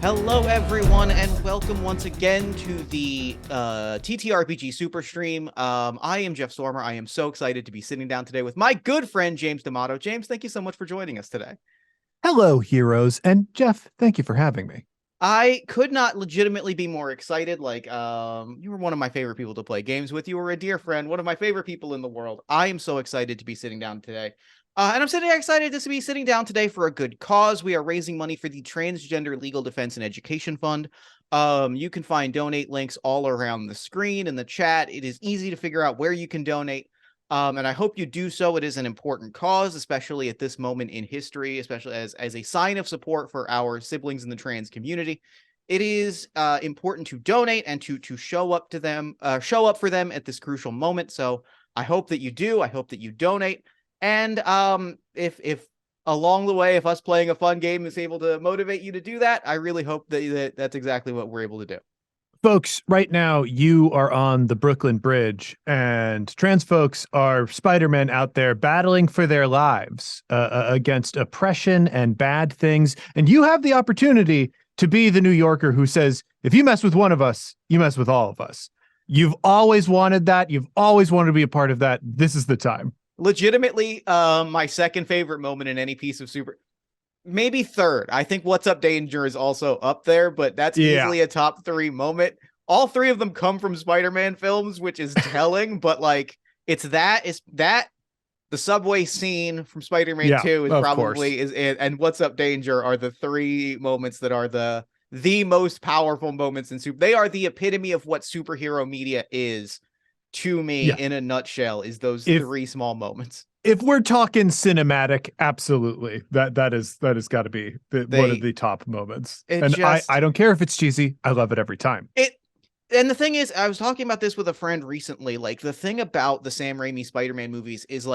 Hello, everyone, and welcome once again to the TTRPG Super-Stream. I am Jeff Stormer. I am so excited to be sitting down today with my good friend, James D'Amato. James, thank you so much for joining us today. Hello, heroes. And Jeff, thank you for having me. I could not legitimately be more excited. You were one of my favorite people to play games with. You were a dear friend, one of my favorite people in the world. I am so excited to be sitting down today. And I'm sitting excited to be sitting down today for a good cause. We are raising money for the Transgender Legal Defense and Education Fund. You can find donate links all around the screen in the chat. It is easy to figure out where you can donate. And I hope you do so. It is an important cause, especially at this moment in history, especially as a sign of support for our siblings in the trans community. It is important to donate and to show up to them, show up for them at this crucial moment. So I hope that you do. I hope that you donate. And if along the way, if us playing a fun game is able to motivate you to do that, I really hope that that's exactly what we're able to do. Folks, right now you are on the Brooklyn Bridge, and trans folks are Spider-Man out there battling for their lives against oppression and bad things. And you have the opportunity to be the New Yorker who says, if you mess with one of us, you mess with all of us. You've always wanted that. You've always wanted to be a part of that. This is the time. Legitimately, my second favorite moment in any piece of maybe third. I think What's Up Danger is also up there, but that's Yeah. easily a top 3 moment. All 3 of them come from Spider-Man films, which is telling, but it's that the subway scene from Spider-Man Yeah, 2 is of probably course. is it, and What's Up Danger are the 3 moments that are the most powerful moments in They are the epitome of what superhero media is to me Yeah. in a nutshell, is those If 3 small moments. if we're talking cinematic, absolutely, that is got to be one of They the top moments. it And I just don't care if it's cheesy. I love it every time. it And the thing is, I was talking about this with a friend recently. Like, the thing about the Sam Raimi Spider-Man movies is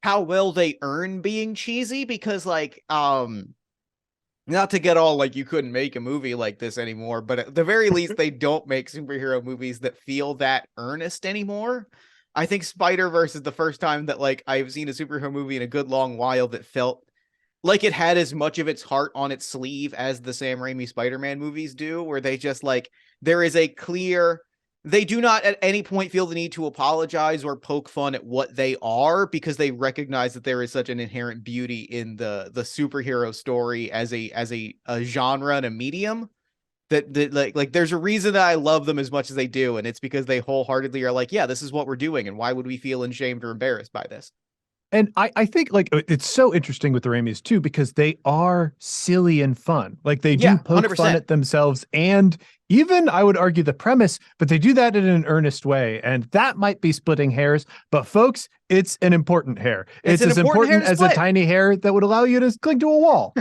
how well they earn being cheesy, because not to get all you couldn't make a movie like this anymore, but at the very least they don't make superhero movies that feel that earnest anymore. I think Spider-Verse is the first time that I've seen a superhero movie in a good long while that felt like it had as much of its heart on its sleeve as the Sam Raimi Spider-Man movies do, where they just there is a clear, they do not at any point feel the need to apologize or poke fun at what they are, because they recognize that there is such an inherent beauty in the superhero story as a genre and a medium, that there's a reason that I love them as much as they do, and it's because they wholeheartedly are yeah, this is what we're doing, and why would we feel ashamed or embarrassed by this? And I think it's so interesting with the Raimis too, because they are silly and fun. Like they Yeah, do poke fun 100%. at themselves and even I would argue the premise, but they do that in an earnest way. And that might be splitting hairs, but folks, it's an important hair. It's It's an as important hair important to as a split. tiny hair that would allow you to cling to a wall.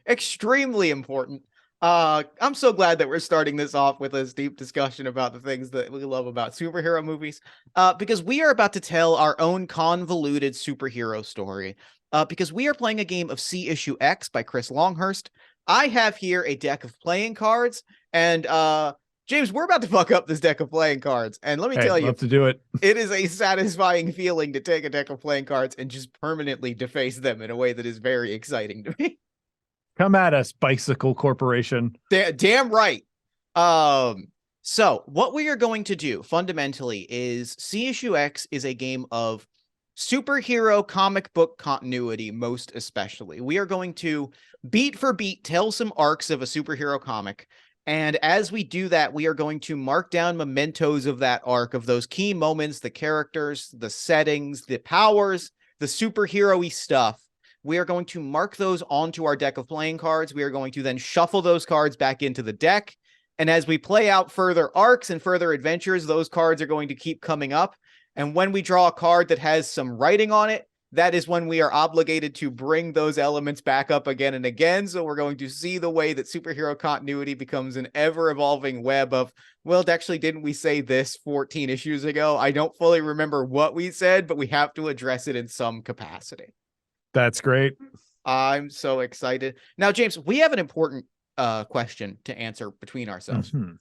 Extremely important. I'm so glad that we're starting this off with this deep discussion about the things that we love about superhero movies, because we are about to tell our own convoluted superhero story, because we are playing a game of C Issue X by Chris Longhurst. I have here a deck of playing cards, and James, we're about to fuck up this deck of playing cards, and let me Hey, tell you, love to do it. it is a satisfying feeling to take a deck of playing cards and just permanently deface them in a way that is very exciting to me. Come at us, Bicycle Corporation. Damn right. Um, so what we are going to do fundamentally is C Issue X is a game of superhero comic book continuity, most especially. We are going to beat for beat tell some arcs of a superhero comic. And as we do that, we are going to mark down mementos of that arc, of those key moments, the characters, the settings, the powers, the superhero-y stuff. We are going to mark those onto our deck of playing cards. We are going to then shuffle those cards back into the deck. And as we play out further arcs and further adventures, those cards are going to keep coming up. And when we draw a card that has some writing on it, that is when we are obligated to bring those elements back up again and again. So we're going to see the way that superhero continuity becomes an ever-evolving web of, well, actually, didn't we say this 14 issues ago? I don't fully remember what we said, but we have to address it in some capacity. That's great. I'm so excited. Now, James, we have an important question to answer between ourselves. Mm-hmm.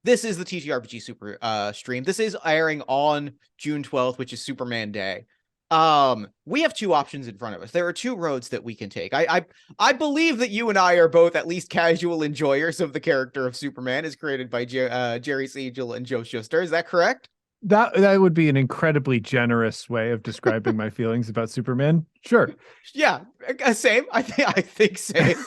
This is the TTRPG Super stream. This is airing on June 12th, which is Superman Day. We have two options in front of us. There are two roads that we can take. I believe that you and I are both at least casual enjoyers of the character of Superman as created by Jerry Siegel and Joe Shuster. Is that correct? That would be an incredibly generous way of describing my feelings about Superman. Sure. Yeah, same. I think same.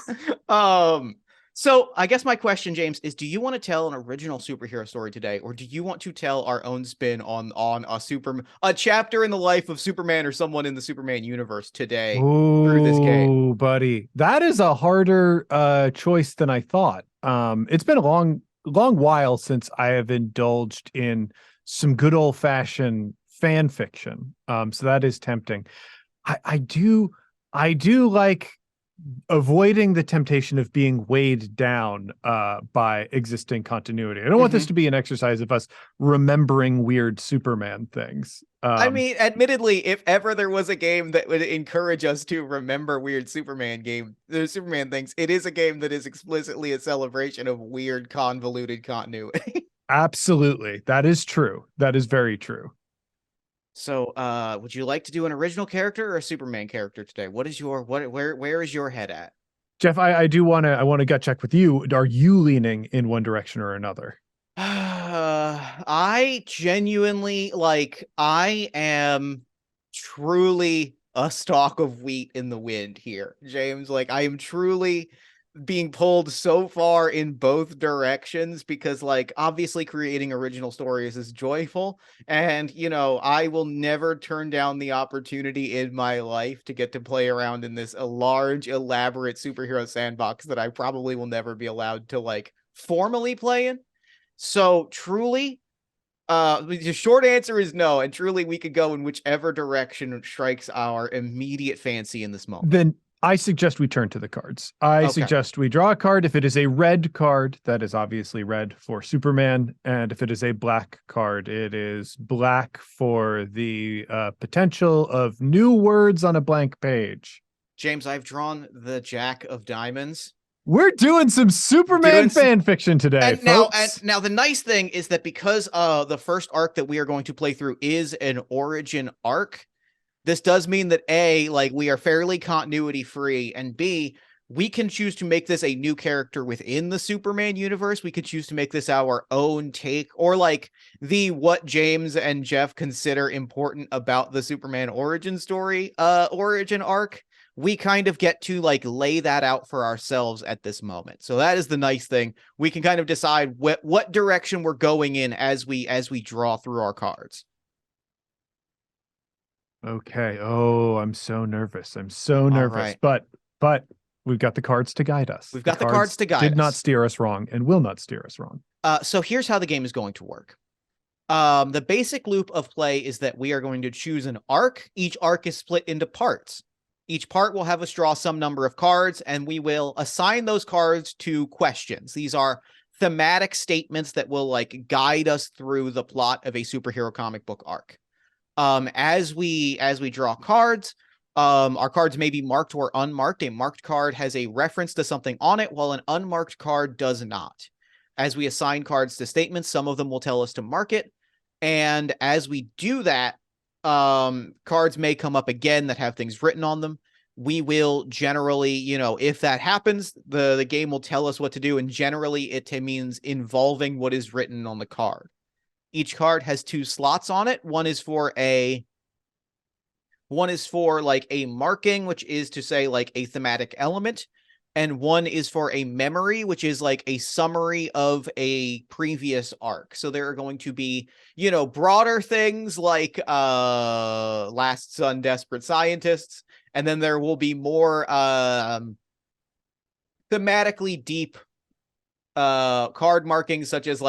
um, so I guess my question, James, is: do you want to tell an original superhero story today, or do you want to tell our own spin on a chapter in the life of Superman or someone in the Superman universe today through this game? Oh, buddy. That is a harder choice than I thought. It's been a long while since I have indulged in some good old-fashioned fan fiction. So that is tempting. I do like avoiding the temptation of being weighed down by existing continuity. I don't want this to be an exercise of us remembering weird Superman things. I mean, admittedly, if ever there was a game that would encourage us to remember weird the Superman things, it is a game that is explicitly a celebration of weird, convoluted continuity. Absolutely. That is true. That is very true. So, would you like to do an original character or a Superman character today? What is your where is your head at? Jeff, I want to gut check with you. Are you leaning in one direction or another? I genuinely I am truly a stalk of wheat in the wind here, James. Like I am truly being pulled so far in both directions because obviously creating original stories is joyful, and I will never turn down the opportunity in my life to get to play around in this a large elaborate superhero sandbox that I probably will never be allowed to formally play in. So truly, the short answer is no, and truly we could go in whichever direction strikes our immediate fancy in this moment. Then I suggest we turn to the cards. I Okay. suggest we draw a card. If it is a red card, that is obviously red for Superman. And if it is a black card, it is black for the potential of new words on a blank page. James, I've drawn the Jack of Diamonds. We're doing some Superman Doing fan fiction today, and folks. now the nice thing is that because the first arc that we are going to play through is an origin arc, this does mean that A, we are fairly continuity free, and B, we can choose to make this a new character within the Superman universe. We could choose to make this our own take, or the what James and Jeff consider important about the Superman origin story, origin arc. We kind of get to lay that out for ourselves at this moment. So that is the nice thing. We can kind of decide what direction we're going in as we draw through our cards. Okay. Oh, I'm so nervous. I'm so All nervous. right. But we've got the cards to guide us. We've got the cards to guide did not us. steer us wrong and will not steer us wrong. So here's how the game is going to work. The basic loop of play is that we are going to choose an arc. Each arc is split into parts. Each part will have us draw some number of cards, and we will assign those cards to questions. These are thematic statements that will guide us through the plot of a superhero comic book arc. As we draw cards, our cards may be marked or unmarked. A marked card has a reference to something on it, while an unmarked card does not. As we assign cards to statements, some of them will tell us to mark it. And as we do that, cards may come up again that have things written on them. We will generally, if that happens, the game will tell us what to do. And generally it means involving what is written on the card. Each card has two slots on it. One is for a marking, which is to say a thematic element, and one is for a memory, which is a summary of a previous arc. So there are going to be, broader things like Last Son, Desperate Scientists, and then there will be more thematically deep card markings such as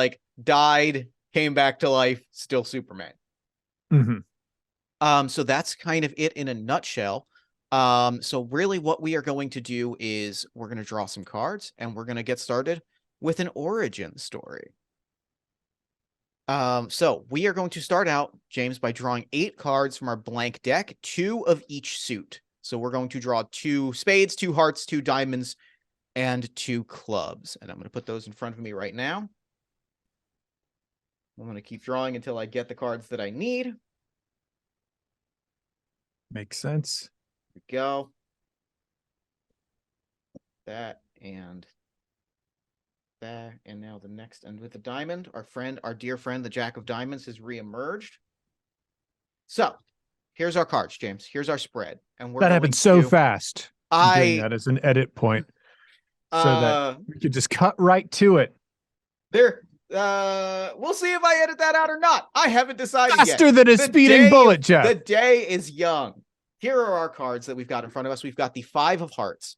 died, came back to life, still Superman. So that's kind of it in a nutshell. So really what we are going to do is we're going to draw some cards and we're going to get started with an origin story. So we are going to start out, James, by drawing 8 cards from our blank deck, 2 of each suit. So we're going to draw 2 spades, 2 hearts, 2 diamonds, and 2 clubs. And I'm going to put those in front of me right now. I'm going to keep drawing until I get the cards that I need. Makes sense. Here we go. That and that, and now the next, and with the diamond, our dear friend, the Jack of Diamonds, has reemerged. So here's our cards, James. Here's our spread, and we're That going happened so to. fast. I'm doing that as an edit point so that we could just cut right to it. We'll see if I edit that out or not. I haven't decided Faster yet. than a speeding bullet, Jeff. The day is young. Here are our cards that we've got in front of us. We've got the 5 of Hearts,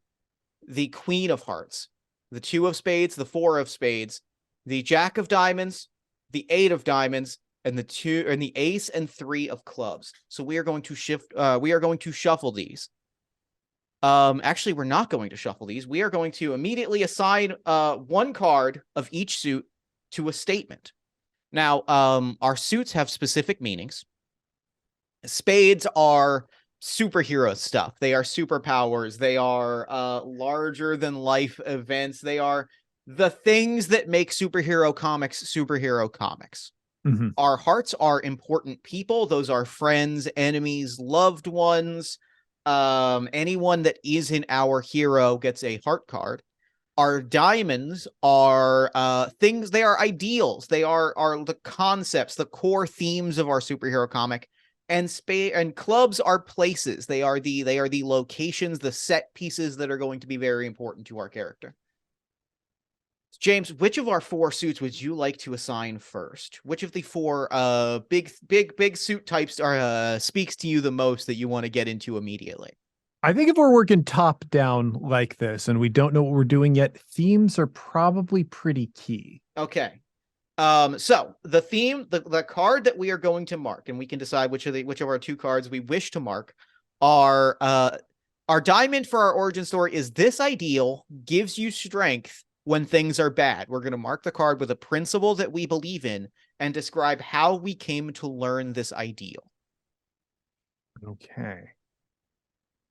the Queen of Hearts, the 2 of Spades, the 4 of Spades, the Jack of Diamonds, the 8 of Diamonds, and the Ace and 3 of Clubs. So we are going to shuffle these. Actually, we're not going to shuffle these. We are going to immediately assign one card of each suit to a statement. Now, our suits have specific meanings. Spades are superhero stuff. They are superpowers. They are larger than life events. They are the things that make superhero comics. Mm-hmm. Our hearts are important people. Those are friends, enemies, loved ones. Anyone that is in our hero gets a heart card. Our diamonds are things. They are ideals. They are the concepts, the core themes of our superhero comic. And clubs are places. They are the locations, the set pieces that are going to be very important to our character. James, which of our 4 suits would you like to assign first? Which of the 4 big suit types speaks to you the most that you want to get into immediately? I think if we're working top down like this and we don't know what we're doing yet, themes are probably pretty key. Okay. So the theme, the card that we are going to mark, and we can decide which of our 2 cards we wish to mark, are our diamond for our origin story is this ideal gives you strength when things are bad. We're going to mark the card with a principle that we believe in and describe how we came to learn this ideal. Okay.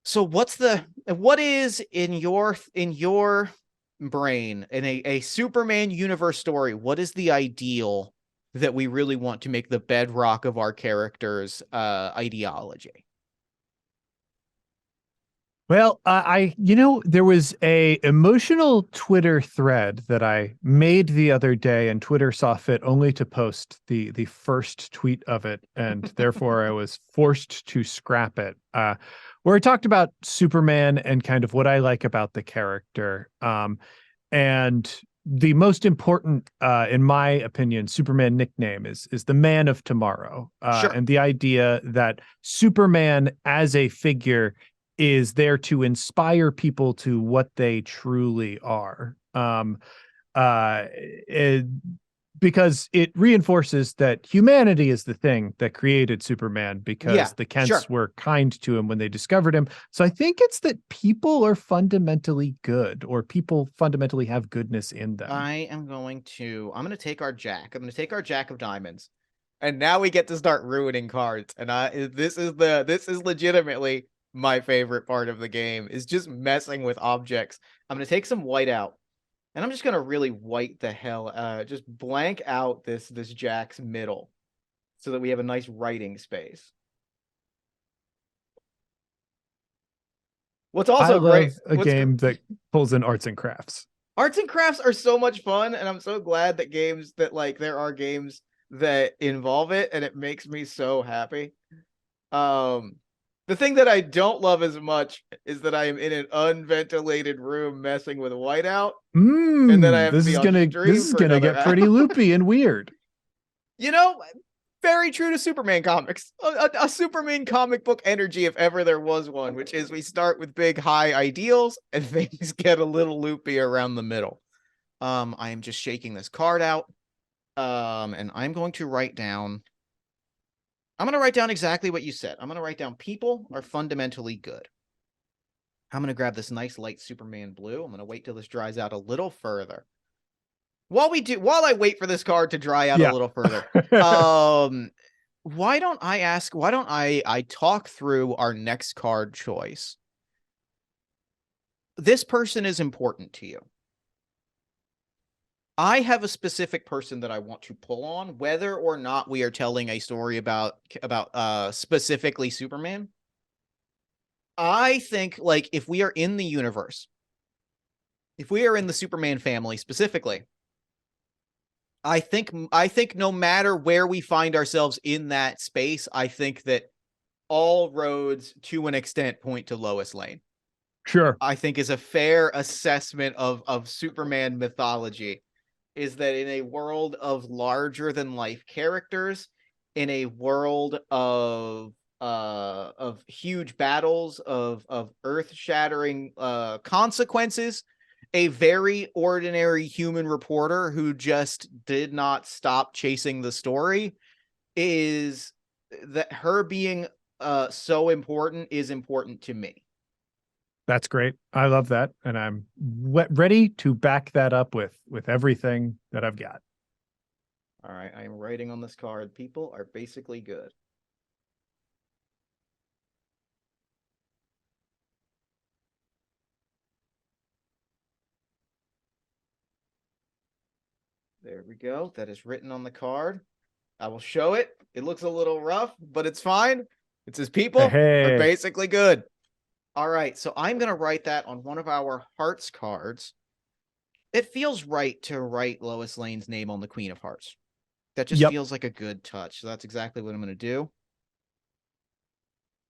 So what is in your brain in a Superman universe story, what is the ideal that we really want to make the bedrock of our character's ideology? Well, there was a emotional Twitter thread that I made the other day, and Twitter saw fit only to post the first tweet of it, and therefore I was forced to scrap it. Where I talked about Superman and kind of what I like about the character. And the most important, in my opinion, Superman nickname is the Man of Tomorrow. Sure. And the idea that Superman as a figure is there to inspire people to what they truly are. Because it reinforces that humanity is the thing that created Superman, because the Kents were kind to him when they discovered him. So I think it's that people are fundamentally good, or people fundamentally have goodness in them. I'm going to take our Jack. I'm going to take our Jack of Diamonds. And now we get to start ruining cards. And this is legitimately my favorite part of the game, is just messing with objects. I'm going to take some white out. And I'm just going to really white the hell, just blank out this Jack's middle so that we have a nice writing space. What's also great, a game that pulls in arts and crafts. Arts and crafts are so much fun, and I'm so glad that there are games that involve it, and it makes me so happy. The thing that I don't love as much is that I am in an unventilated room messing with whiteout, and then I have this is gonna get pretty loopy and weird. Very true to Superman comics. A Superman comic book energy, if ever there was one, which is we start with big high ideals and things get a little loopy around the middle. I am just shaking this card out, and I'm going to write down. I'm going to write down exactly what you said. I'm going to write down people are fundamentally good. I'm going to grab this nice light Superman blue. I'm going to wait till this dries out a little further. While I wait for this card to dry out a little further, why don't I talk through our next card choice? This person is important to you. I have a specific person that I want to pull on, whether or not we are telling a story about specifically Superman. I think like if we are in the universe, if we are in the Superman family specifically, I think no matter where we find ourselves in that space, I think that all roads to an extent point to Lois Lane. Sure. I think is a fair assessment of Superman mythology, is that in a world of larger than life characters, in a world of huge battles, of earth-shattering consequences, a very ordinary human reporter who just did not stop chasing the story, is that her being so important is important to me. That's great. I love that, and I'm ready to back that up with everything that I've got. All right, I am writing on this card. People are basically good. There we go. That is written on the card. I will show it. It looks a little rough, but it's fine. It says people are Hey, basically good. All right, so I'm going to write that on one of our hearts cards. It feels right to write Lois Lane's name on the Queen of Hearts. That just yep. feels like a good touch. So that's exactly what I'm going to do.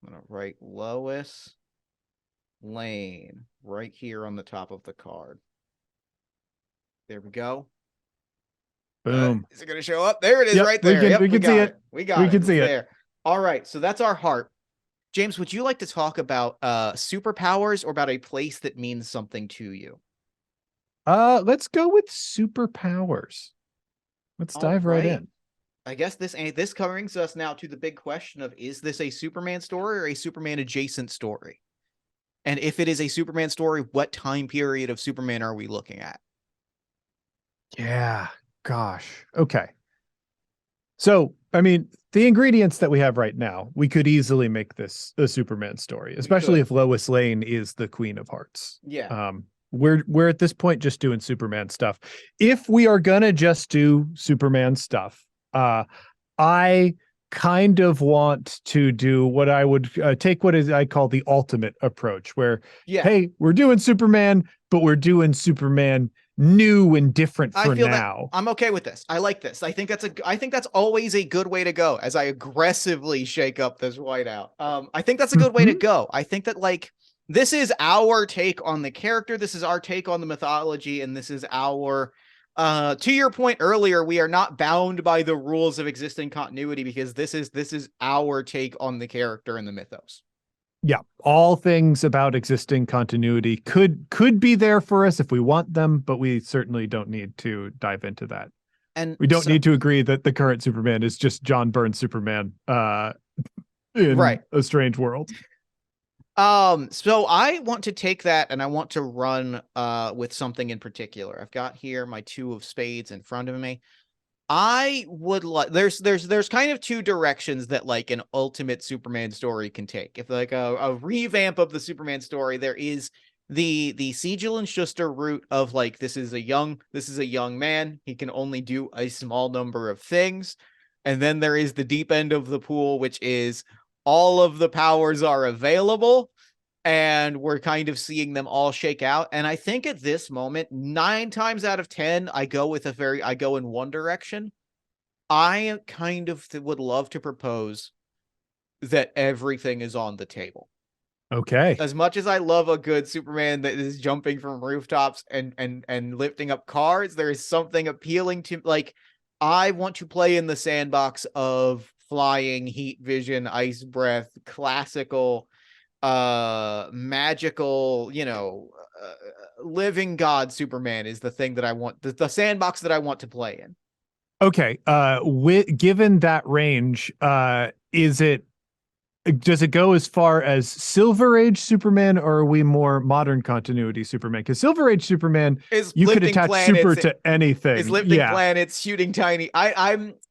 I'm going to write Lois Lane right here on the top of the card. There we go. Boom. Is it going to show up? There it is, Yep, right there. we can see it. We got We it. can It's see it. there. All right, so that's our heart. James, would you like to talk about superpowers or about a place that means something to you? Let's go with superpowers. Let's All dive right right. in. I guess this brings us now to the big question of, is this a Superman story or a Superman adjacent story? And if it is a Superman story, what time period of Superman are we looking at? Yeah, gosh. Okay. So, I mean, the ingredients that we have right now, we could easily make this a Superman story, especially if Lois Lane is the Queen of Hearts. Yeah. We're at this point just doing Superman stuff. If we are gonna just do Superman stuff, I kind of want to do what I would take what is I call the ultimate approach, where hey, we're doing Superman, but we're doing Superman new and different for now. I'm okay with this. I like this. I think that's always a good way to go as I aggressively shake up this whiteout. I think that's a good way to go. I think that like this is our take on the character, this is our take on the mythology, and this is our to your point earlier, we are not bound by the rules of existing continuity because this is our take on the character and the mythos. Yeah, all things about existing continuity could be there for us if we want them, but we certainly don't need to dive into that. And we don't need to agree that the current Superman is just John Byrne's Superman in a strange world. So I want to take that and I want to run with something in particular. I've got here my 2 of spades in front of me. I would like there's kind of 2 directions that like an ultimate Superman story can take. If like a revamp of the Superman story, there is the Siegel and Schuster route of like this is a young man, he can only do a small number of things. And then there is the deep end of the pool, which is all of the powers are available and we're kind of seeing them all shake out. And I think at this moment, 9 times out of 10, I go in one direction. I kind of would love to propose that everything is on the table. Okay. As much as I love a good Superman that is jumping from rooftops and lifting up cars, there is something appealing to, like, I want to play in the sandbox of flying, heat vision, ice breath, classical magical, living god Superman is the thing that I want, the sandbox that I want to play in. Okay. Given that range, does it go as far as Silver Age Superman, or are we more modern continuity Superman? Because Silver Age Superman, you could attach super to anything. Is lifting planets, shooting tiny.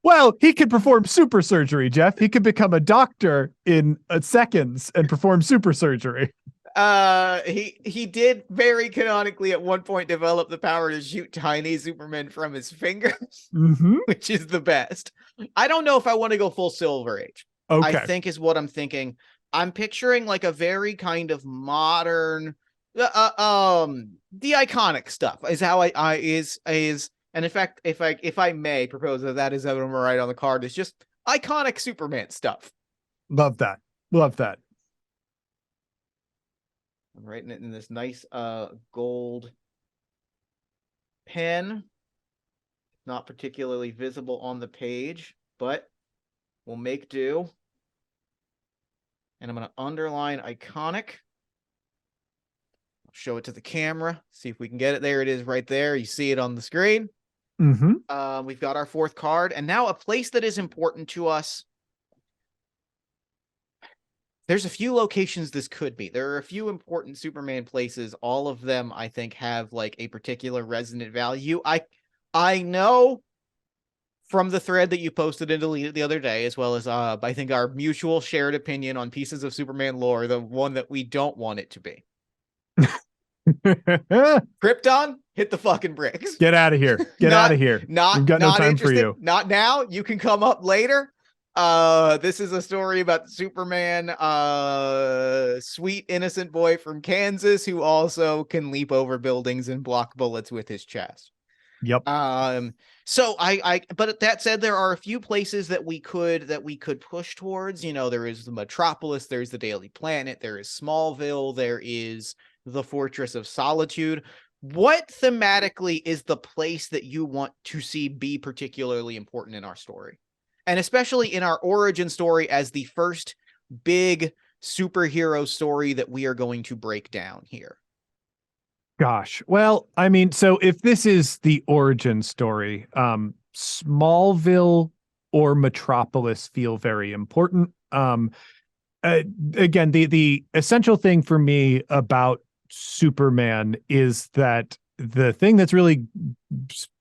Well, he could perform super surgery, Jeff. He could become a doctor in seconds and perform super surgery. He did very canonically at one point develop the power to shoot tiny Supermen from his fingers, which is the best. I don't know if I want to go full Silver Age. Okay. I think is what I'm thinking. I'm picturing like a very kind of modern, the iconic stuff is how I is, and in fact, if I may propose that is what I'm gonna write on the card is just iconic Superman stuff. Love that. Love that. I'm writing it in this nice gold pen, not particularly visible on the page, but we'll make do. And I'm going to underline iconic. I'll show it to the camera, see if we can get it. There it is right there. You see it on the screen. Mm-hmm. We've got our fourth card. And now a place that is important to us. There's a few locations this could be. There are a few important Superman places. All of them, I think, have like a particular resonant value. I know from the thread that you posted and deleted the other day, as well as I think our mutual shared opinion on pieces of Superman lore, the one that we don't want it to be. Krypton, hit the fucking bricks. Get out of here. Get out of here. We've got no time for you. Not now. You can come up later. This is a story about Superman, sweet innocent boy from Kansas who also can leap over buildings and block bullets with his chest. Yep. So but that said, there are a few places that we could push towards. You know, there is the Metropolis, there's the Daily Planet, there is Smallville, there is the Fortress of Solitude. What thematically is the place that you want to see be particularly important in our story? And especially in our origin story as the first big superhero story that we are going to break down here. Gosh. Well, I mean, so if this is the origin story, Smallville or Metropolis feel very important. Again, the essential thing for me about Superman is that the thing that's really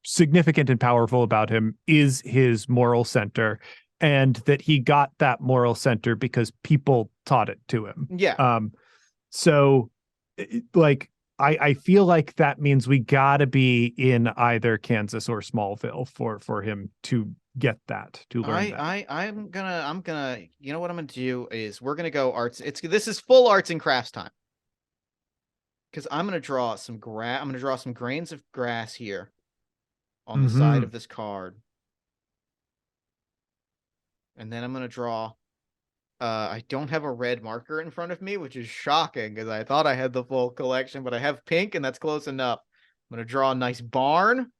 significant and powerful about him is his moral center, and that he got that moral center because people taught it to him. Yeah. So like, I feel like that means we gotta be in either Kansas or Smallville for him to get that, to learn that. I'm gonna, you know what I'm gonna do is we're gonna go arts. This is full arts and crafts time. Because I'm gonna draw some grass. I'm gonna draw some grains of grass here on the side of this card. And then I'm gonna draw. I don't have a red marker in front of me, which is shocking because I thought I had the full collection, but I have pink and that's close enough. I'm going to draw a nice barn.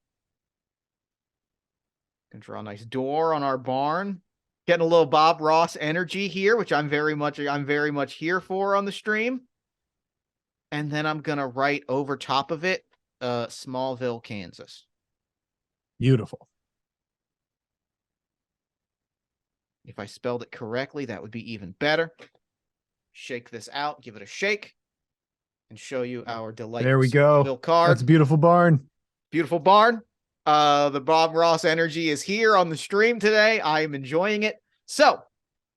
Gonna draw a nice door on our barn. Getting a little Bob Ross energy here, which I'm very much here for on the stream. And then I'm going to write over top of it, Smallville, Kansas. Beautiful. If I spelled it correctly, that would be even better. Shake this out, give it a shake, and show you our delightful there we go. Card. That's a beautiful barn. Beautiful barn. The Bob Ross energy is here on the stream today. I am enjoying it. So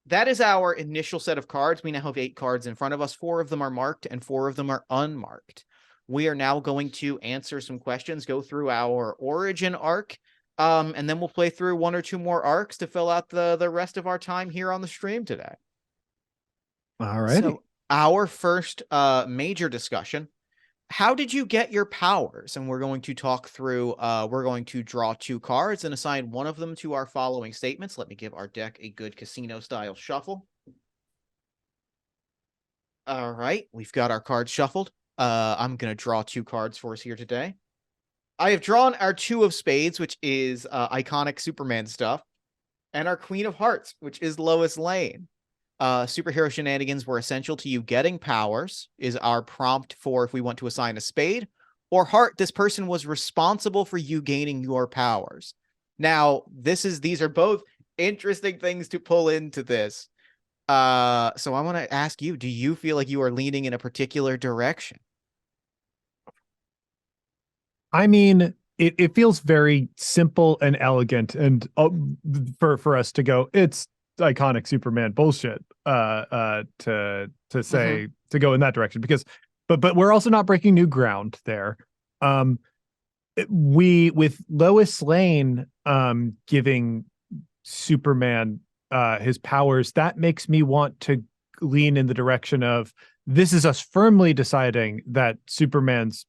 that is our initial set of cards. We now have 8 cards in front of us. 4 of them are marked and 4 of them are unmarked. We are now going to answer some questions, go through our origin arc, and then we'll play through 1 or 2 more arcs to fill out the rest of our time here on the stream today. All right. So our first major discussion, how did you get your powers? And we're going to talk through, we're going to draw 2 cards and assign one of them to our following statements. Let me give our deck a good casino-style shuffle. All right, we've got our cards shuffled. I'm going to draw 2 cards for us here today. I have drawn our 2 of spades, which is iconic Superman stuff, and our Queen of Hearts, which is Lois Lane. Superhero shenanigans were essential to you getting powers is our prompt for if we want to assign a spade, or heart, this person was responsible for you gaining your powers. Now, these are both interesting things to pull into this. So I want to ask you, do you feel like you are leaning in a particular direction? I mean, it feels very simple and elegant, and for us to go, it's iconic Superman bullshit. To say to go in that direction, because, but we're also not breaking new ground there. We with Lois Lane giving Superman his powers, that makes me want to lean in the direction of this is us firmly deciding that Superman's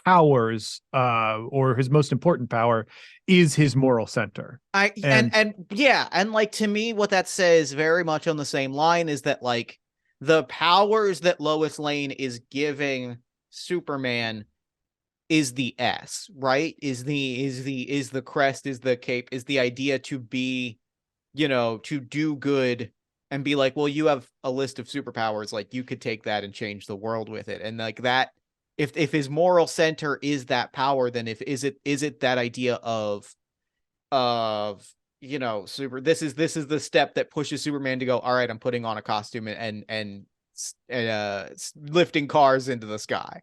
powers, or his most important power, is his moral center. And yeah, and like to me, what that says very much on the same line is that like the powers that Lois Lane is giving Superman is the S, right? Is the crest, is the cape, is the idea to be, to do good and be like, well, you have a list of superpowers, like you could take that and change the world with it. And like that, if his moral center is that power, then is it that idea of super, this is the step that pushes Superman to go, all right, I'm putting on a costume and lifting cars into the sky.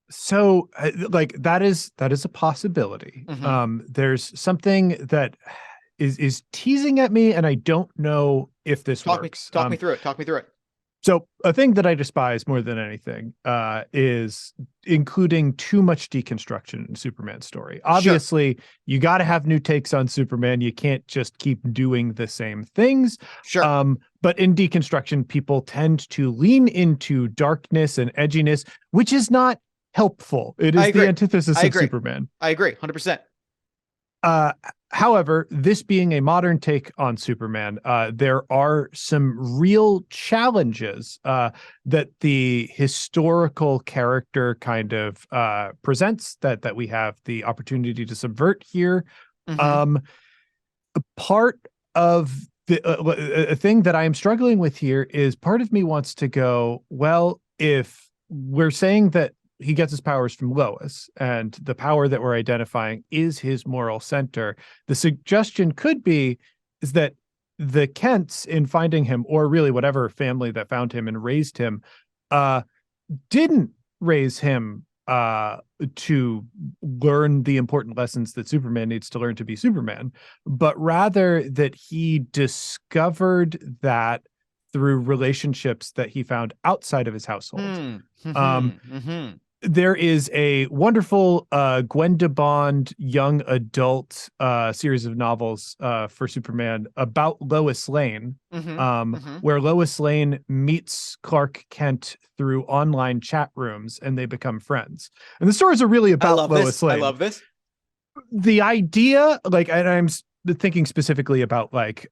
So like that is a possibility. There's something that is teasing at me, and I don't know if this works. Talk me through it. So a thing that I despise more than anything is including too much deconstruction in Superman's story. Obviously, you got to have new takes on Superman. You can't just keep doing the same things. Sure. But in deconstruction, people tend to lean into darkness and edginess, which is not helpful. It is the antithesis of Superman. I agree, 100%. However, this being a modern take on Superman, there are some real challenges that the historical character kind of presents that we have the opportunity to subvert here. Part of a thing that I am struggling with here is part of me wants to go, well, if we're saying that he gets his powers from Lois, and the power that we're identifying is his moral center, the suggestion could be is that the Kents, in finding him, or really whatever family that found him and raised him, didn't raise him to learn the important lessons that Superman needs to learn to be Superman, but rather that he discovered that through relationships that he found outside of his household. There is a wonderful Gwenda Bond young adult series of novels for Superman about Lois Lane, where Lois Lane meets Clark Kent through online chat rooms and they become friends. And the stories are really about Lois Lane. I love this. The idea, like, and I'm thinking specifically about like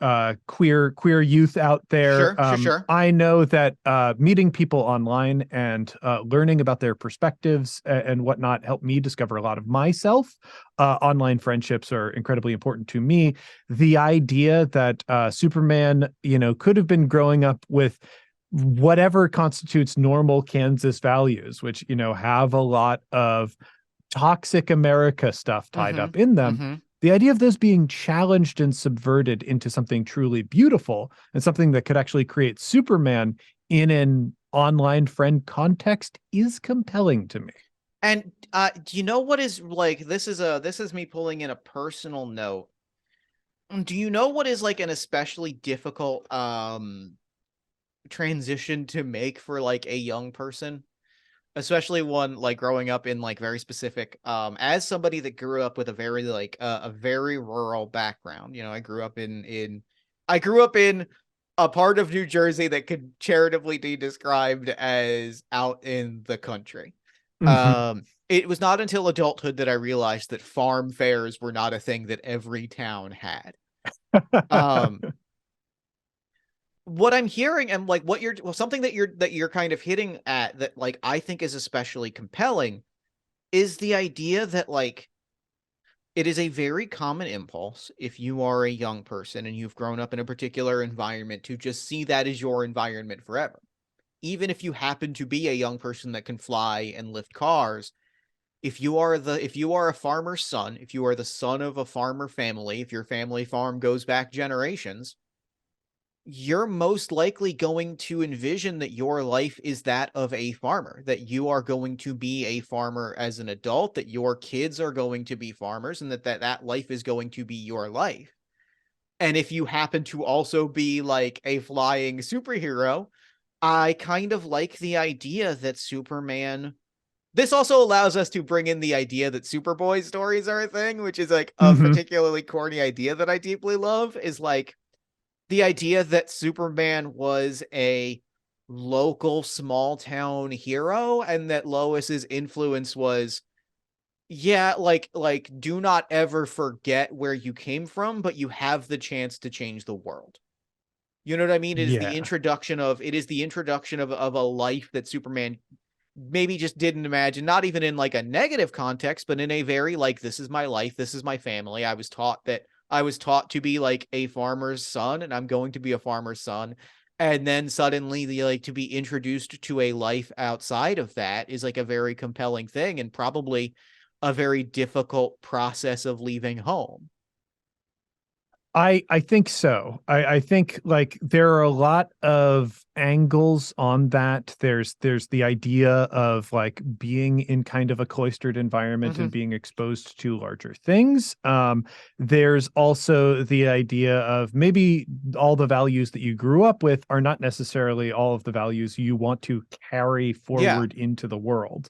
queer youth out there. Sure. I know that meeting people online and learning about their perspectives and whatnot helped me discover a lot of myself. Online friendships are incredibly important to me. The idea that Superman, could have been growing up with whatever constitutes normal Kansas values, which, have a lot of toxic America stuff tied up in them. The idea of those being challenged and subverted into something truly beautiful and something that could actually create Superman in an online friend context is compelling to me. And do you know what is like, this is me pulling in a personal note. Do you know what is like an especially difficult transition to make for like a young person? Especially one like growing up in like very specific, as somebody that grew up with a very like a very rural background. I grew up in a part of New Jersey that could charitably be described as out in the country. It was not until adulthood that I realized that farm fairs were not a thing that every town had. What I'm hearing, and like what something that you're kind of hitting at that like I think is especially compelling is the idea that like it is a very common impulse if you are a young person and you've grown up in a particular environment to just see that as your environment forever. Even if you happen to be a young person that can fly and lift cars, if you are a farmer's son, if you are the son of a farmer family, if your family farm goes back generations, you're most likely going to envision that your life is that of a farmer, that you are going to be a farmer as an adult, that your kids are going to be farmers, and that life is going to be your life. And if you happen to also be like a flying superhero, I kind of like the idea that Superman... This also allows us to bring in the idea that Superboy stories are a thing, which is like a particularly corny idea that I deeply love, is like the idea that Superman was a local small town hero, and that Lois's influence was, yeah, like do not ever forget where you came from, but you have the chance to change the world. You know what I mean? Yeah. It is the introduction of a life that Superman maybe just didn't imagine, not even in like a negative context, but in a very like, this is my life, this is my family. I was taught to be like a farmer's son, and I'm going to be a farmer's son. And then suddenly the like to be introduced to a life outside of that is like a very compelling thing, and probably a very difficult process of leaving home. I think so. I think like there are a lot of angles on that. There's the idea of like being in kind of a cloistered environment Mm-hmm. and being exposed to larger things. There's also the idea of maybe all the values that you grew up with are not necessarily all of the values you want to carry Yeah. forward into the world.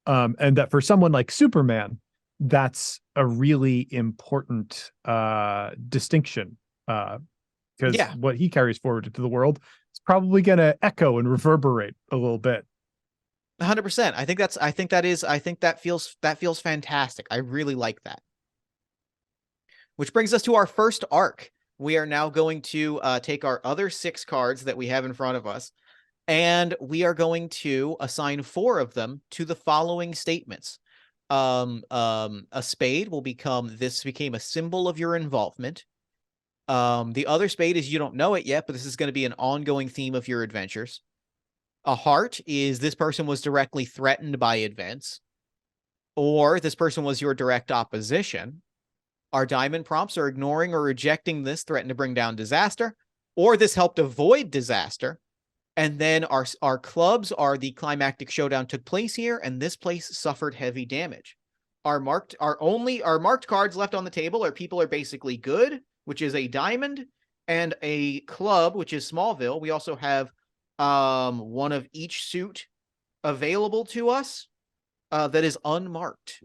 And that for someone like Superman, that's a really important distinction, because Yeah. what he carries forward into the world is probably going to echo and reverberate a little bit. 100%. I think that feels fantastic. I really like that. Which brings us to our first arc. We are now going to take our other 6 cards that we have in front of us, and we are going to assign 4 of them to the following statements. A spade will become, this became a symbol of your involvement. The other spade is, you don't know it yet, but this is going to be an ongoing theme of your adventures. A heart is, this person was directly threatened by events, or this person was your direct opposition. Our diamond prompts are, ignoring or rejecting this threatened to bring down disaster, or this helped avoid disaster. And then our clubs are, the climactic showdown took place here, and this place suffered heavy damage. Our marked cards left on the table are, people are basically good, which is a diamond, and a club, which is Smallville. We also have one of each suit available to us that is unmarked.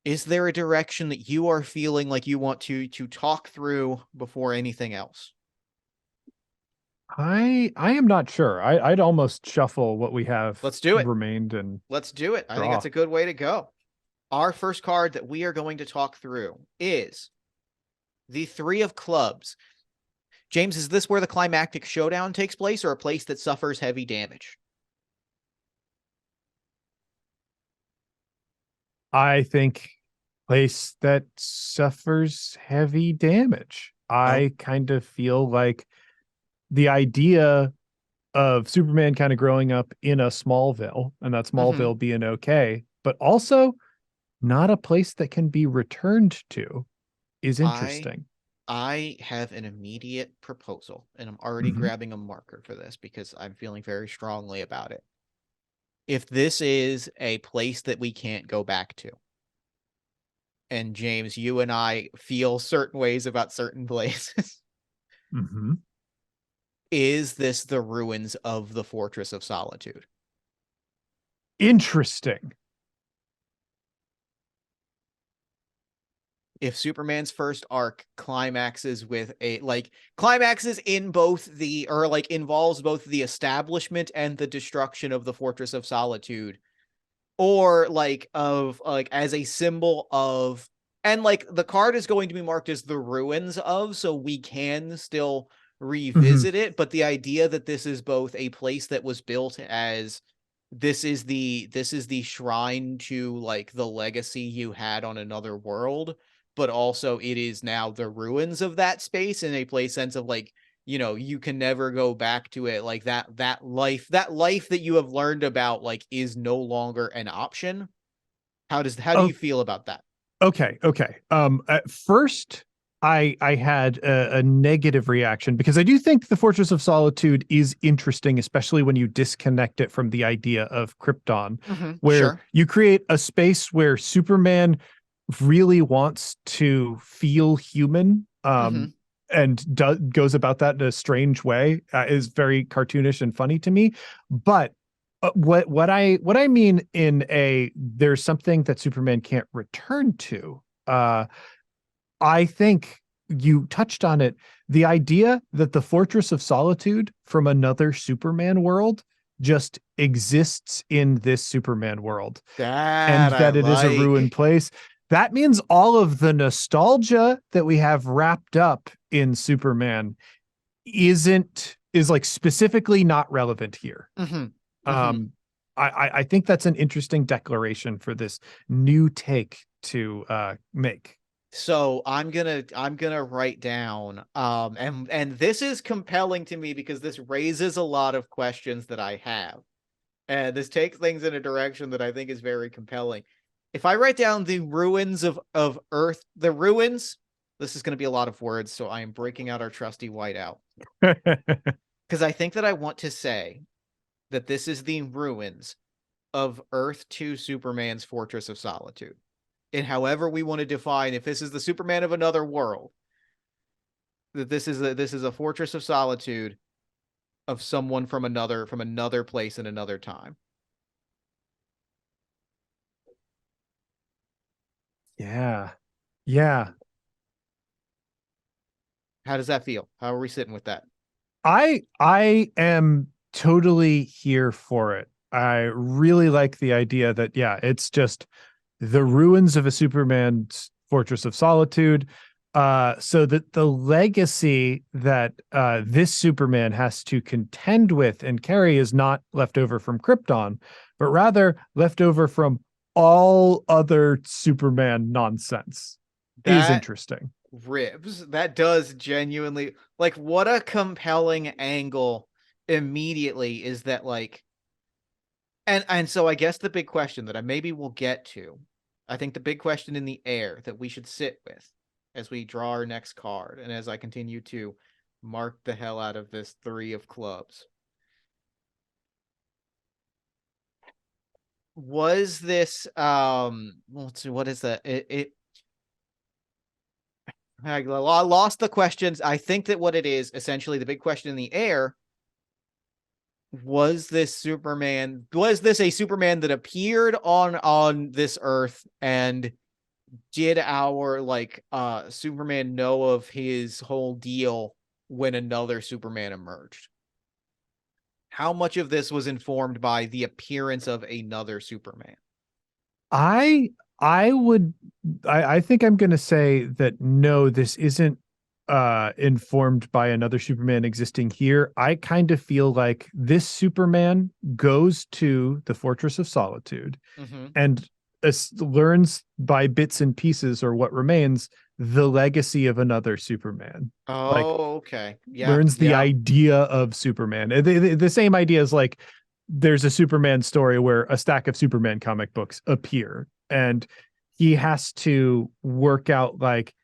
Is there a direction that you are feeling like you want to talk through before anything else? I am not sure. I'd almost shuffle what we have Let's do it. remained and Let's do it. I think draw. that's a good way to go. Our first card that we are going to talk through is the 3 of clubs. James, is this where the climactic showdown takes place, or a place that suffers heavy damage? I think place that suffers heavy damage. Oh. I kind of feel like the idea of Superman kind of growing up in a Smallville, and that Mm-hmm. Smallville being okay, but also not a place that can be returned to, is I interesting. I have an immediate proposal, and I'm already Mhm. grabbing a marker for this because I'm feeling very strongly about it. If this is a place that we can't go back to, and James, you and I feel certain ways about certain places, Mhm. is this the ruins of the Fortress of Solitude? Interesting. If Superman's first arc climaxes with a like climaxes in both the, or like involves both the establishment and the destruction of the Fortress of Solitude, or like of like as a symbol of, and like the card is going to be marked as the ruins of, so we can still Mhm. revisit it, but the idea that this is both a place that was built as, this is the shrine to like the legacy you had on another world, but also it is now the ruins of that space, in a place sense of like, you know, you can never go back to it, like that life that you have learned about like is no longer an option. How do Oh, you feel about that? okay. At first, I had a negative reaction because I do think the Fortress of Solitude is interesting, especially when you disconnect it from the idea of Krypton, Mm-hmm. where Sure. you create a space where Superman really wants to feel human, Mm-hmm. and goes about that in a strange way, is very cartoonish and funny to me. But what I mean in a, there's something that Superman can't return to. I think you touched on it, the idea that the Fortress of Solitude from another Superman world just exists in this Superman world, and That I that it is a ruined like. place. That means all of the nostalgia that we have wrapped up in Superman is like specifically not relevant here. Mhm. Mhm. Um, I think that's an interesting declaration for this new take to make. So I'm gonna write down and this is compelling to me because this raises a lot of questions that I have. And this takes things in a direction that I think is very compelling. If I write down the ruins of Earth, the ruins, this is going to be a lot of words, so I am breaking out our trusty whiteout because I think that I want to say that this is the ruins of Earth 2 Superman's Fortress of Solitude. And however we want to define if this is the Superman of another world, that this is a Fortress of Solitude of someone from another place in another time. Yeah. Yeah. How does that feel? How are we sitting with that? I am totally here for it. I really like the idea that yeah, it's just the ruins of a Superman's Fortress of Solitude. So that the legacy that this Superman has to contend with and carry is not left over from Krypton, but rather left over from all other Superman nonsense. Is That interesting. ribs. That does genuinely like what a compelling angle immediately is that like and so I guess the big question that I maybe will get to, I think the big question in the air that we should sit with as we draw our next card and as I continue to mark the hell out of this 3 of clubs. Was this let's see, what is that? I lost the questions. I think that what it is essentially the big question in the air was this a Superman that appeared on this earth and did our like Superman know of his whole deal when another Superman emerged? How much of this was informed by the appearance of another Superman? I I would I think I'm gonna say that no, this isn't informed by another Superman existing here. I kind of feel like this Superman goes to the Fortress of Solitude Mm-hmm. and learns by bits and pieces or what remains the legacy of another Superman. Like Oh, okay. Yeah, learns the yeah. idea of Superman. The same idea as like there's a Superman story where a stack of Superman comic books appear and he has to work out like,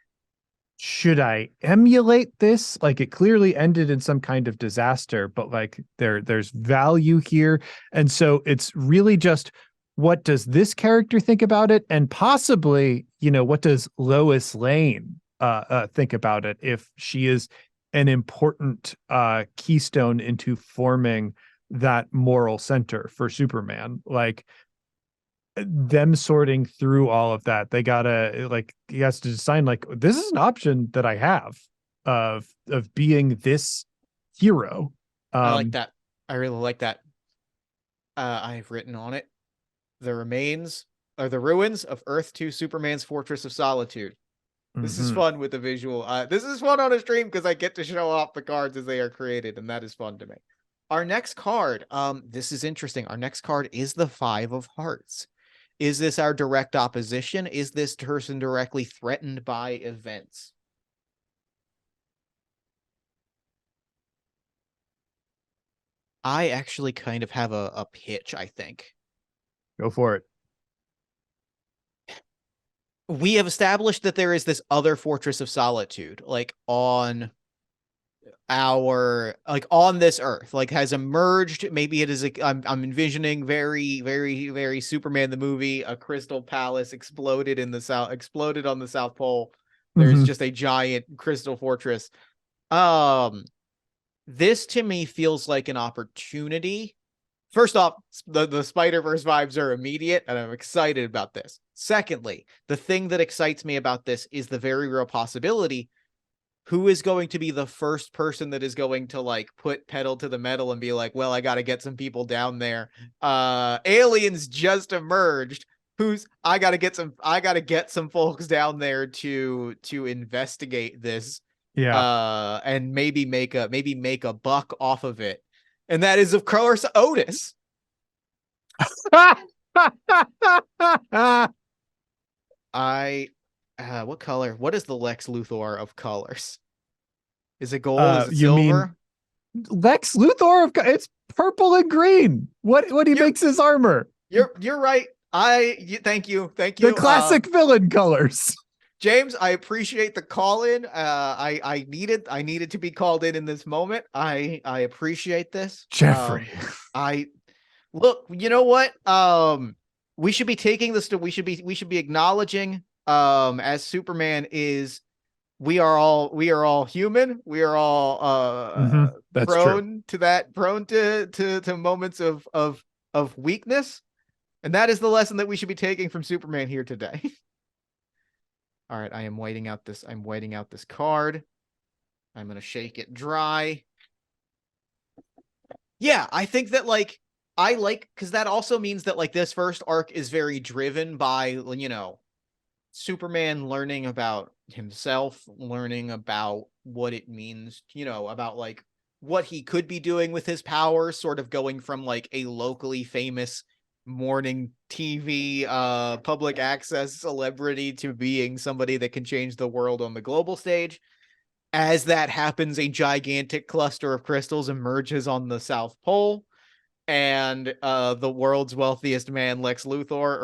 should I emulate this? Like it clearly ended in some kind of disaster, but like there's value here. And so it's really just what does this character think about it? And possibly, what does Lois Lane think about it if she is an important keystone into forming that moral center for Superman? Like them sorting through all of that, they gotta like he has to decide like this is an option that I have of being this hero. I like um that. I really like that. I've written on it. The remains are the ruins of Earth 2 Superman's Fortress of Solitude. This is mhm. fun with the visual. This is fun on a stream because I get to show off the cards as they are created, and that is fun to me. Our next card, this is interesting. Our next card is the 5 of Hearts. Is this our direct opposition? Is this person directly threatened by events? I actually kind of have a pitch, I think. Go for it. We have established that there is this other Fortress of Solitude, like on this earth, like has emerged. Maybe it is I'm envisioning very, very, very Superman the movie. A crystal palace exploded on the South Pole. There's Mhm. just a giant crystal fortress. Um, this to me feels like an opportunity. First off, the Spider-Verse vibes are immediate, and I'm excited about this. Secondly, the thing that excites me about this is the very real possibility who is going to be the first person that is going to like put pedal to the metal and be like, well, I got to get some people down there. Aliens just emerged. I got to get some folks down there to investigate this. Yeah. And maybe make a buck off of it. And that is, of course, Otis. What color? What is the Lex Luthor of colors? Is it gold? Is it You mean silver? Lex Luthor? It's purple and green. What he You're makes his armor? you're right. Thank you. The classic villain colors. James, I appreciate the call in. I needed to be called in this moment. I appreciate this. Jeffrey. I look. You know what? We should be taking this to. We should be acknowledging. As Superman is, we are all human. We are all That's prone to that, prone to moments of weakness, and that is the lesson that we should be taking from Superman here today. All right, I am waiting out this. I'm waiting out this card. I'm gonna shake it dry. Yeah, I think that because that also means that like this first arc is very driven by Superman learning about himself, learning about what it means, about like what he could be doing with his powers, sort of going from like a locally famous morning TV public access celebrity to being somebody that can change the world on the global stage. As that happens, a gigantic cluster of crystals emerges on the South Pole, and the world's wealthiest man, Lex Luthor,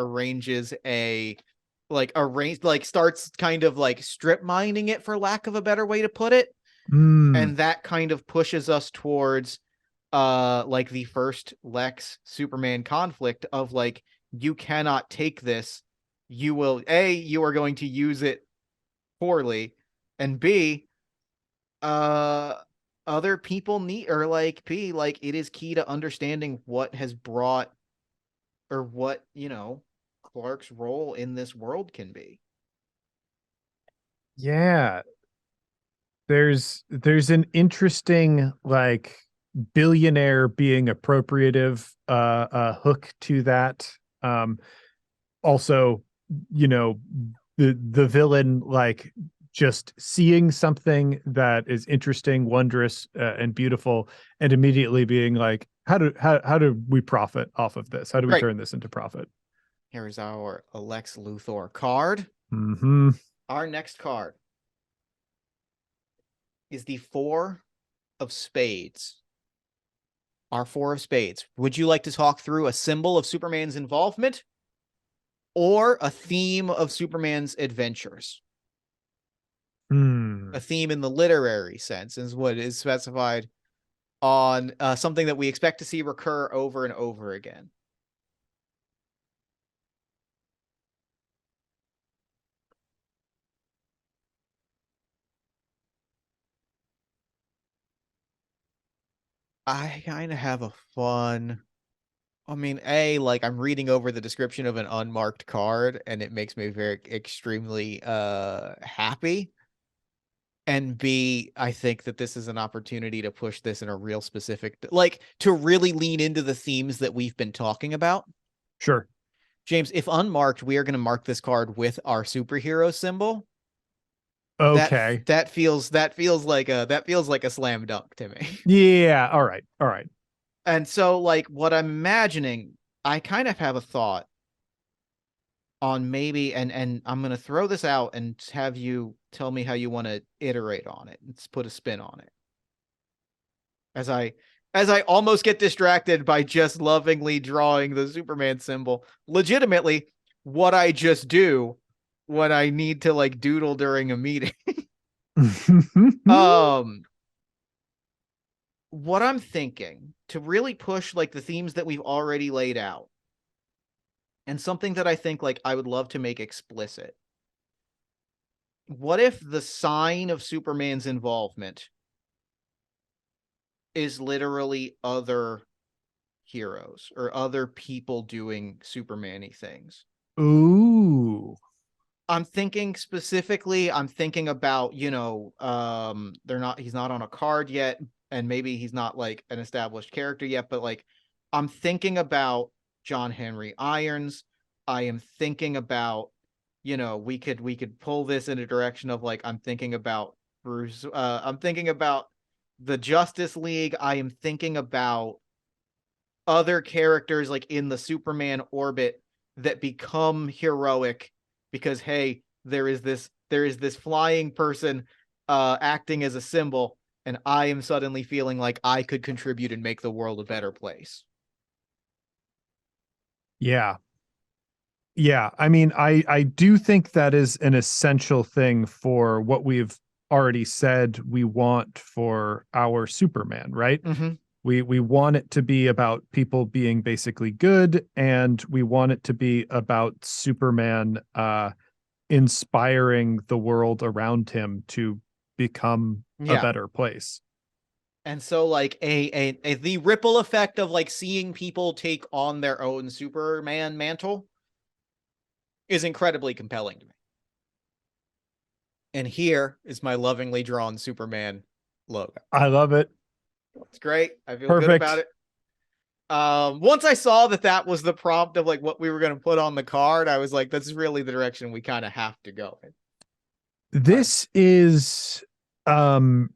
starts kind of like strip mining it, for lack of a better way to put it. And that kind of pushes us towards like the first Lex Superman conflict of like, you cannot take this. You are going to use it poorly, and B, other people need, or like P, like it is key to understanding what has brought, or what Clark's role in this world can be. Yeah. There's an interesting like billionaire being appropriative hook to that. Also, you know, the villain like just seeing something that is interesting, wondrous, and beautiful, and immediately being like, how do we profit off of this? How do we Right. turn this into profit? Here's our Lex Luthor card. Mm-hmm. Our next card is the Four of Spades. Our Four of Spades. Would you like to talk through a symbol of Superman's involvement or a theme of Superman's adventures? A theme in the literary sense is what is specified on something that we expect to see recur over and over again. I kind of have a fun. I mean, like I'm reading over the description of an unmarked card, and it makes me very extremely happy. And B, I think that this is an opportunity to push this in a real specific, like to really lean into the themes that we've been talking about. Sure. James, if unmarked, we are going to mark this card with our superhero symbol. Okay. That feels like a slam dunk to me. Yeah. All right. All right. And so like what I'm imagining, I kind of have a thought on maybe, and I'm going to throw this out and have you tell me how you want to iterate on it. Let's put a spin on it. As I almost get distracted by just lovingly drawing the Superman symbol. Legitimately, what I just do when I need to like doodle during a meeting. um what I'm thinking to really push like the themes that we've already laid out, and something that I think like I would love to make explicit. What if the sign of Superman's involvement is literally other heroes or other people doing Superman-y things? Ooh. I'm thinking specifically, I'm thinking about, he's not on a card yet, and maybe he's not like an established character yet, but like I'm thinking about John Henry Irons. I am thinking about, we could pull this in a direction of like I'm thinking about Bruce, I'm thinking about the Justice League. I am thinking about other characters like in the Superman orbit that become heroic because hey, there is this flying person acting as a symbol, and I am suddenly feeling like I could contribute and make the world a better place. Yeah. Yeah. I mean, I do think that is an essential thing for what we've already said we want for our Superman, right? Mm-hmm. We want it to be about people being basically good, and we want it to be about Superman inspiring the world around him to become a Yeah. better place. And so like the ripple effect of like seeing people take on their own Superman mantle is incredibly compelling to me. And here is my lovingly drawn Superman logo. I love it. It's great. I feel good about Perfect. it. Once I saw that was the prompt of like what we were going to put on the card, I was like, this is really the direction we kind of have to go in. All right. This is um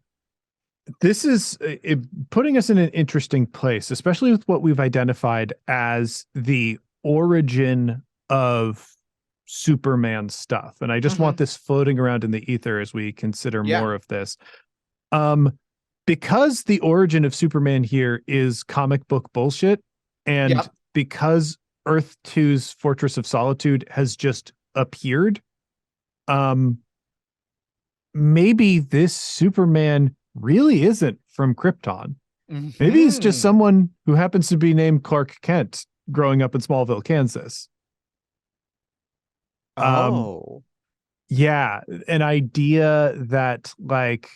putting us in an interesting place, especially with what we've identified as the origin of Superman stuff. And I just Mm-hmm. want this floating around in the ether as we consider Yeah. more of this. Um, because the origin of Superman here is comic book bullshit, and Yep. because Earth 2's Fortress of Solitude has just appeared, um, maybe this Superman really isn't from Krypton. Maybe he's just Mm-hmm. someone who happens to be named Clark Kent growing up in Smallville, Kansas. Um, Oh. yeah, an idea that like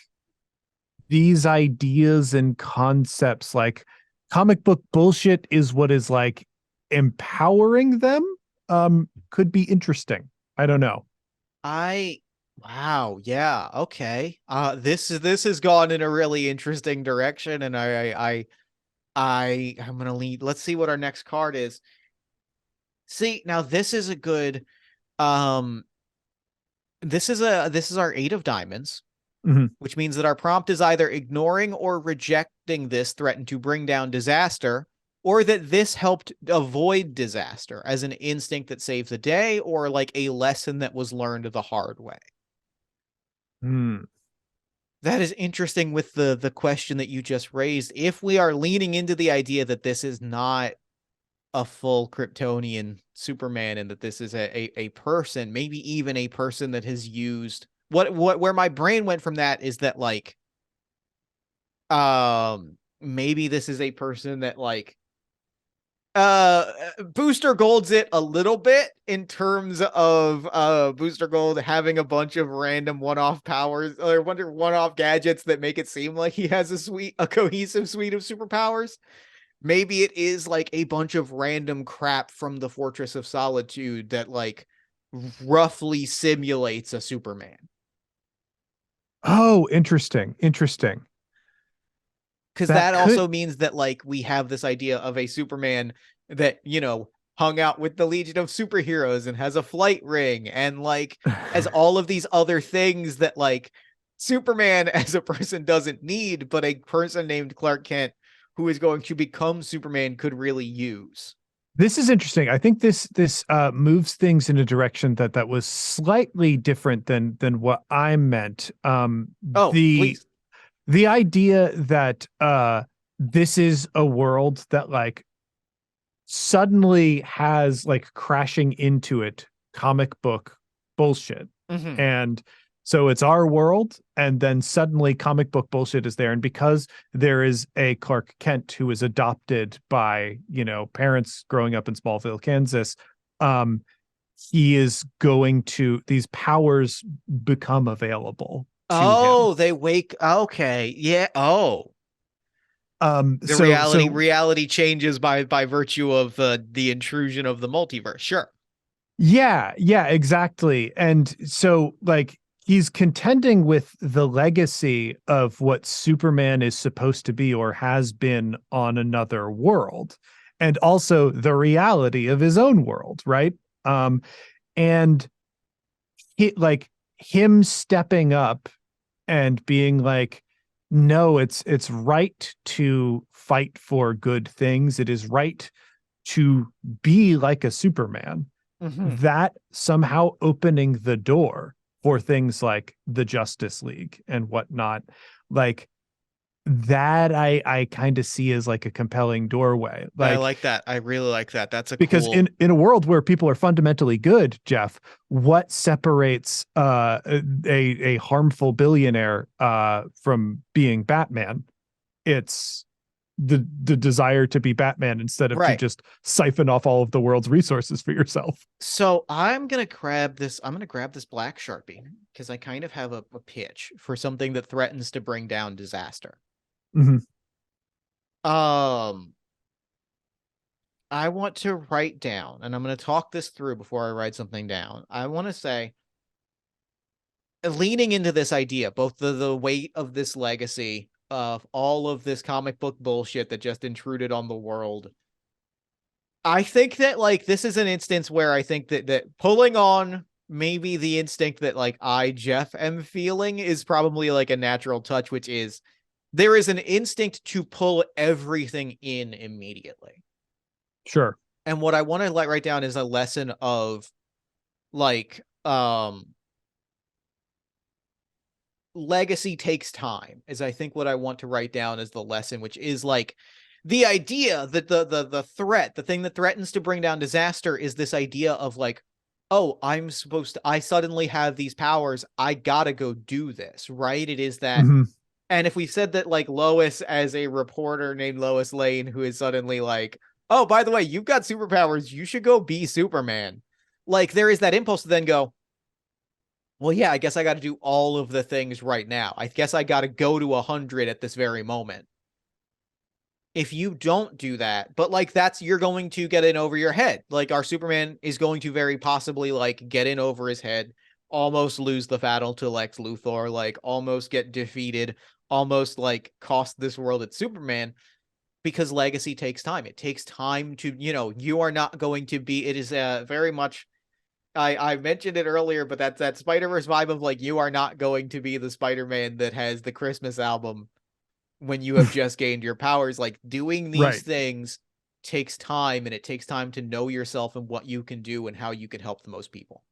these ideas and concepts, like comic book bullshit, is what is like empowering them. Could be interesting. I don't know. I wow, yeah, okay. This has gone in a really interesting direction, and I'm gonna lead. Let's see what our next card is. See, now this is a good um this is our 8 of diamonds, Mhm. which means that our prompt is either ignoring or rejecting this threatened to bring down disaster, or that this helped avoid disaster as an instinct that saves the day, or like a lesson that was learned the hard way. Hmm. That is interesting with the question that you just raised. If we are leaning into the idea that this is not a full Kryptonian Superman and that this is a person, maybe even a person that has used what where my brain went from that is that like maybe this is a person that like Booster Gold's it a little bit in terms of Booster Gold having a bunch of random one-off powers or one-off gadgets that make it seem like he has a cohesive suite of superpowers. Maybe it is like a bunch of random crap from the Fortress of Solitude that like roughly simulates a Superman. Oh, interesting. Interesting. Because That that could. also means that like we have this idea of a Superman that hung out with the Legion of Superheroes and has a flight ring and like has all of these other things that like Superman as a person doesn't need, but a person named Clark Kent who is going to become Superman could really use. This is interesting. I think this moves things in a direction that was slightly different than what I meant. Oh, The please. the idea that this is a world that like suddenly has like crashing into it comic book bullshit. Mm-hmm. And so it's our world, and then suddenly comic book bullshit is there. And because there is a Clark Kent who is adopted by, parents growing up in Smallville, Kansas, um, he is going to, these powers become available to him. Oh, they wake. Okay, yeah. Oh, the So reality so reality changes by virtue of the intrusion of the multiverse. Sure. Yeah, yeah, exactly. And so like he's contending with the legacy of what Superman is supposed to be or has been on another world, and also the reality of his own world, right? Um, and like him stepping up and being like, no, it's right to fight for good things. It is right to be like a Superman. Mm-hmm. That somehow opening the door for things like the Justice League and whatnot, like that I kind of see as like a compelling doorway. I Like like that. I really like that. That's a because cool. in a world where people are fundamentally good, Jeff, what separates a harmful billionaire from being Batman? It's the desire to be Batman instead of to Right. just siphon off all of the world's resources for yourself. So I'm gonna grab this. I'm gonna grab this black Sharpie because I kind of have a pitch for something that threatens to bring down disaster. Mm-hmm. Um, I want to write down, and I'm gonna talk this through before I write something down. I want to say, leaning into this idea, both the weight of this legacy of all of this comic book bullshit that just intruded on the world. I think that like this is an instance where I think that pulling on maybe the instinct that like I Jeff am feeling is probably like a natural touch, which is there is an instinct to pull everything in immediately. Sure. And what I want to like write down is a lesson of like legacy takes time, is I think what I want to write down as the lesson, which is like the idea that the threat, the thing that threatens to bring down disaster is this idea of like, oh, I suddenly have these powers, I gotta go do this, right? It is that. Mm-hmm. And if we said that like Lois as a reporter named Lois Lane, who is suddenly like, oh, by the way, you've got superpowers, you should go be Superman. Like there is that impulse to then go, well, yeah, I guess I got to do all of the things right now. I guess I got to go to 100 at this very moment. If you don't do that, but like that's, you're going to get in over your head. Like our Superman is going to very possibly like get in over his head, almost lose the battle to Lex Luthor, like almost get defeated, almost like cost this world its Superman, because legacy takes time. It takes time to, you are not going to be, it is very much, I mentioned it earlier, but that's that Spider-Verse vibe of like you are not going to be the Spider-Man that has the Christmas album when you have just gained your powers. Like doing these Right. things takes time, and it takes time to know yourself and what you can do and how you can help the most people.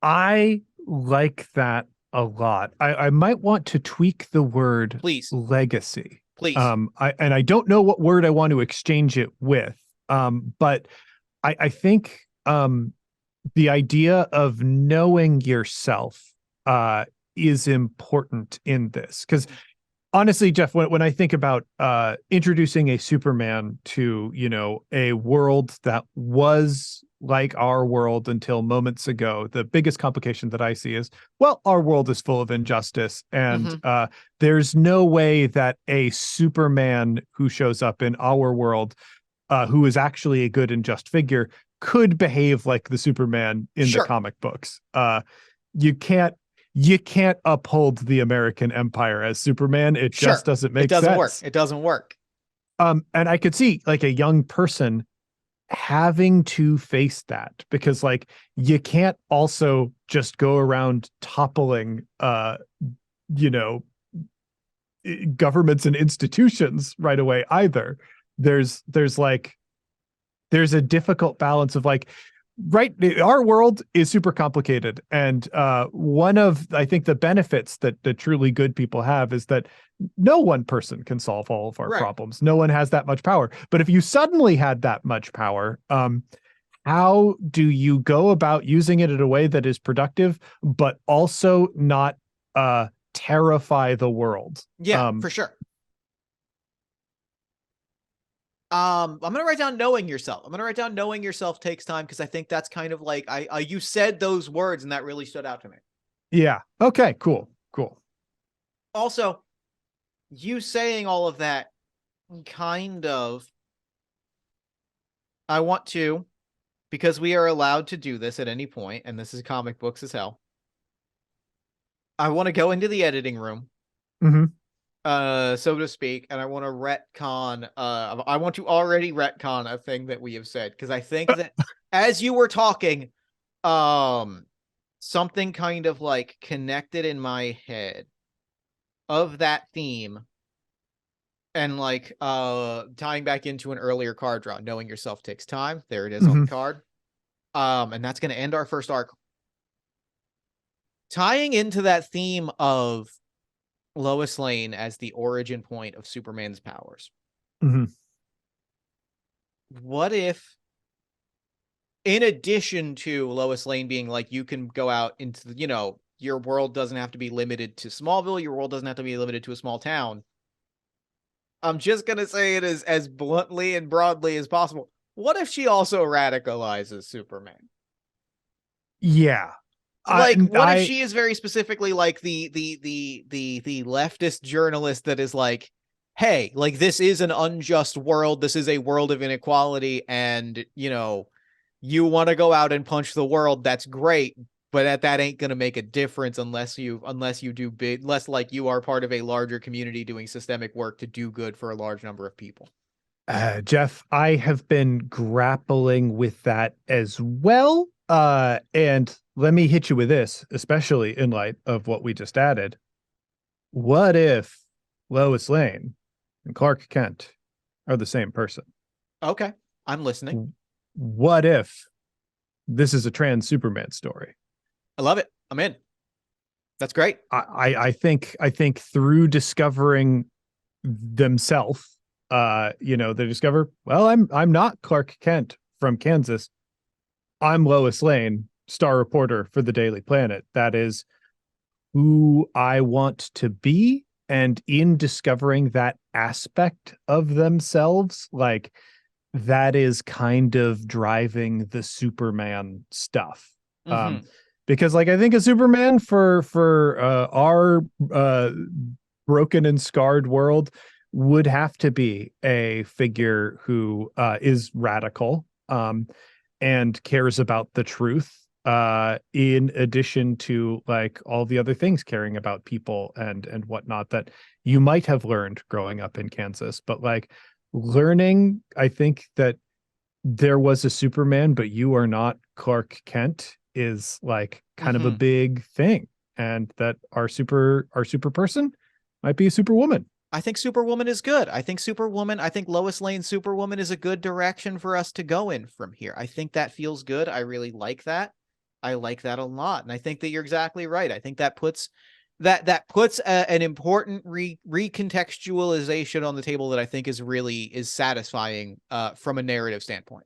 I like that a lot. I might want to tweak the word Please, legacy. please. I don't know what word I want to exchange it with. But I think the idea of knowing yourself is important in this because honestly, Jeff, when I think about introducing a Superman to, a world that was like our world until moments ago, the biggest complication that I see is, well, our world is full of injustice, and Mm-hmm. there's no way that a Superman who shows up in our world, who is actually a good and just figure, could behave like the Superman in the Sure, comic books. You can't you can't uphold the American empire as Superman. It just sure. doesn't It make doesn't work. sense. It doesn't work. And I could see like a young person having to face that because like you can't also just go around toppling you know governments and institutions right away either. There's like there's a difficult balance of like right, our world is super complicated, and one of I think the benefits that the truly good people have is that no one person can solve all of our Right. problems. No one has that much power. But if you suddenly had that much power, how do you go about using it in a way that is productive but also not terrify the world? Yeah, for sure. I'm gonna write down knowing yourself. I'm gonna write down knowing yourself takes time because I think that's kind of like I you said those words and that really stood out to me. Yeah, okay, cool, cool. Also, you saying all of that kind of, I want to because we are allowed to do this at any point, and this is comic books as hell. I want to go into the editing room, Mhm. so to speak, and I want to retcon. I want to already retcon a thing that we have said, because I think that as you were talking, something kind of like connected in my head of that theme, and like tying back into an earlier card draw. Knowing yourself takes time. There it is on the card. And that's going to end our first arc. Tying into that theme of Lois Lane as the origin point of Superman's powers. Mhm. What if, in addition to Lois Lane being like, you can go out into the, your world doesn't have to be limited to Smallville, your world doesn't have to be limited to a small town. I'm just gonna say it as bluntly and broadly as possible. What if she also radicalizes Superman? Yeah. Like, what if I she is very specifically like the leftist journalist that is like, hey, like, this is an unjust world, this is a world of inequality, and you want to go out and punch the world, that's great, but that ain't gonna make a difference unless you do big, less like you are part of a larger community doing systemic work to do good for a large number of people. Jeff, I have been grappling with that as well. And let me hit you with this, especially in light of what we just added. What if Lois Lane and Clark Kent are the same person? Okay, I'm listening. What if this is a trans Superman story? I love it. I'm in. That's great. I think through discovering themselves, they discover, well, I'm not Clark Kent from Kansas. I'm Lois Lane, star reporter for the Daily Planet. That is who I want to be. And in discovering that aspect of themselves, like, that is kind of driving the Superman stuff. Mm-hmm. Because like I think a Superman for our broken and scarred world would have to be a figure who is radical, and cares about the truth, in addition to like all the other things, caring about people and whatnot, that you might have learned growing up in Kansas. But like, learning, I think, that there was a Superman, but you are not Clark Kent, is like kind of a Mm-hmm. big thing. And that our super person might be a superwoman. I think Superwoman is good. I think Lois Lane Superwoman is a good direction for us to go in from here. I think that feels good. I really like that. I like that a lot. And I think that you're exactly right. I think that puts an important recontextualization on the table that I think is satisfying from a narrative standpoint.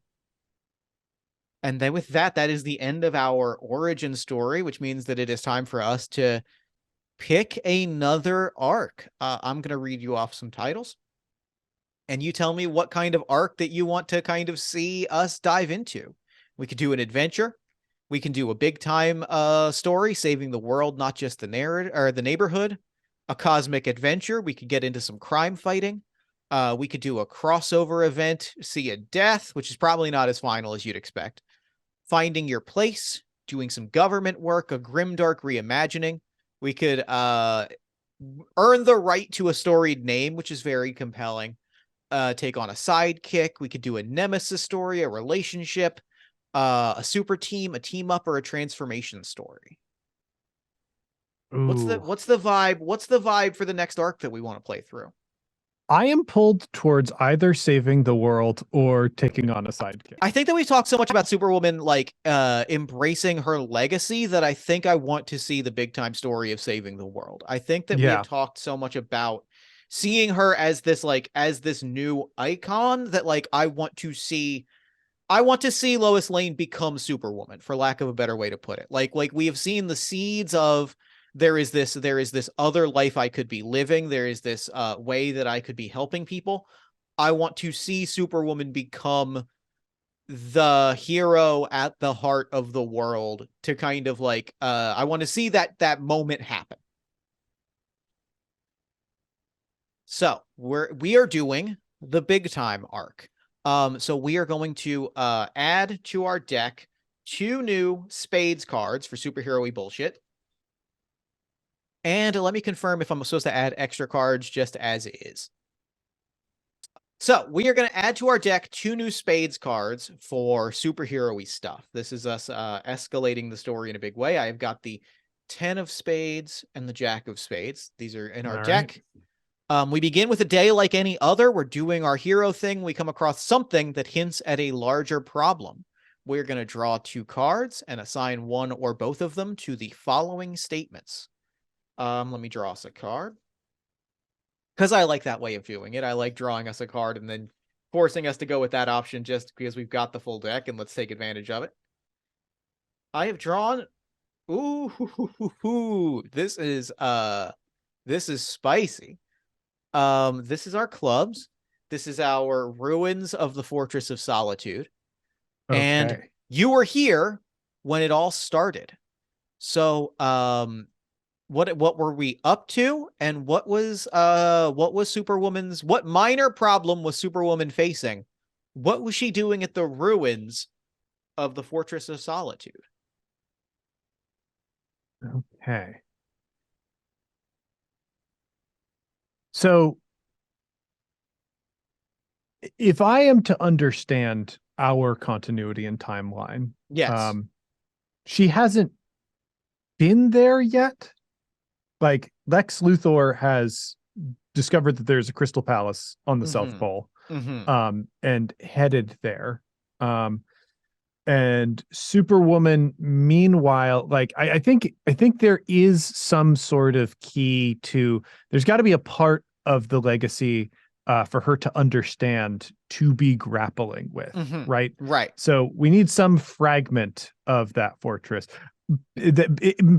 And then with that is the end of our origin story, which means that it is time for us to pick another arc. I'm going to read you off some titles, and you tell me what kind of arc that you want to kind of see us dive into. We could do an adventure. We can do a big time story, saving the world, not just the narrative or the neighborhood. A cosmic adventure. We could get into some crime fighting. We could do a crossover event, see a death, which is probably not as final as you'd expect. Finding your place, doing some government work, a grimdark reimagining. We could earn the right to a storied name, which is very compelling. Take on a sidekick. We could do a nemesis story, a relationship, a super team, a team up, or a transformation story. Ooh. What's the vibe? What's the vibe for the next arc that we want to play through? I am pulled towards either saving the world or taking on a sidekick. I think that we've talked so much about Superwoman, like embracing her legacy, that I think I want to see the big time story of saving the world. I think that we have Yeah. talked so much about seeing her as this new icon that like I want to see Lois Lane become Superwoman, for lack of a better way to put it. Like we have seen the seeds of there is this other life I could be living. There is this way that I could be helping people. I want to see Superwoman become the hero at the heart of the world, to kind of like I want to see that moment happen. So we are doing the big time arc. So we are going to add to our deck 2 new spades cards for superhero-y bullshit. And let me confirm if I'm supposed to add extra cards just as is. So we are going to add to our deck 2 new spades cards for superhero-y stuff. This is us escalating the story in a big way. I have got the 10 of spades and the jack of spades. These are in our deck. We begin with a day like any other. We're doing our hero thing. We come across something that hints at a larger problem. We're going to draw 2 cards and assign one or both of them to the following statements. Let me draw us a card. Because I like that way of doing it. I like drawing us a card and then forcing us to go with that option just because we've got the full deck, and let's take advantage of it. I have drawn... Ooh, this is spicy. This is our clubs. This is our ruins of the Fortress of Solitude. Okay. And you were here when it all started. So, what were we up to, and what was Superwoman's, what minor problem was Superwoman facing? What was she doing at the ruins of the Fortress of Solitude? Okay. So if I am to understand our continuity and timeline, Yes. She hasn't been there yet. Like, Lex Luthor has discovered that there's a crystal palace on the South Pole, and headed there. And Superwoman, meanwhile, like, I think there is some sort of key to, there's got to be a part of the legacy for her to understand, to be grappling with, right? Right. So we need some fragment of that fortress.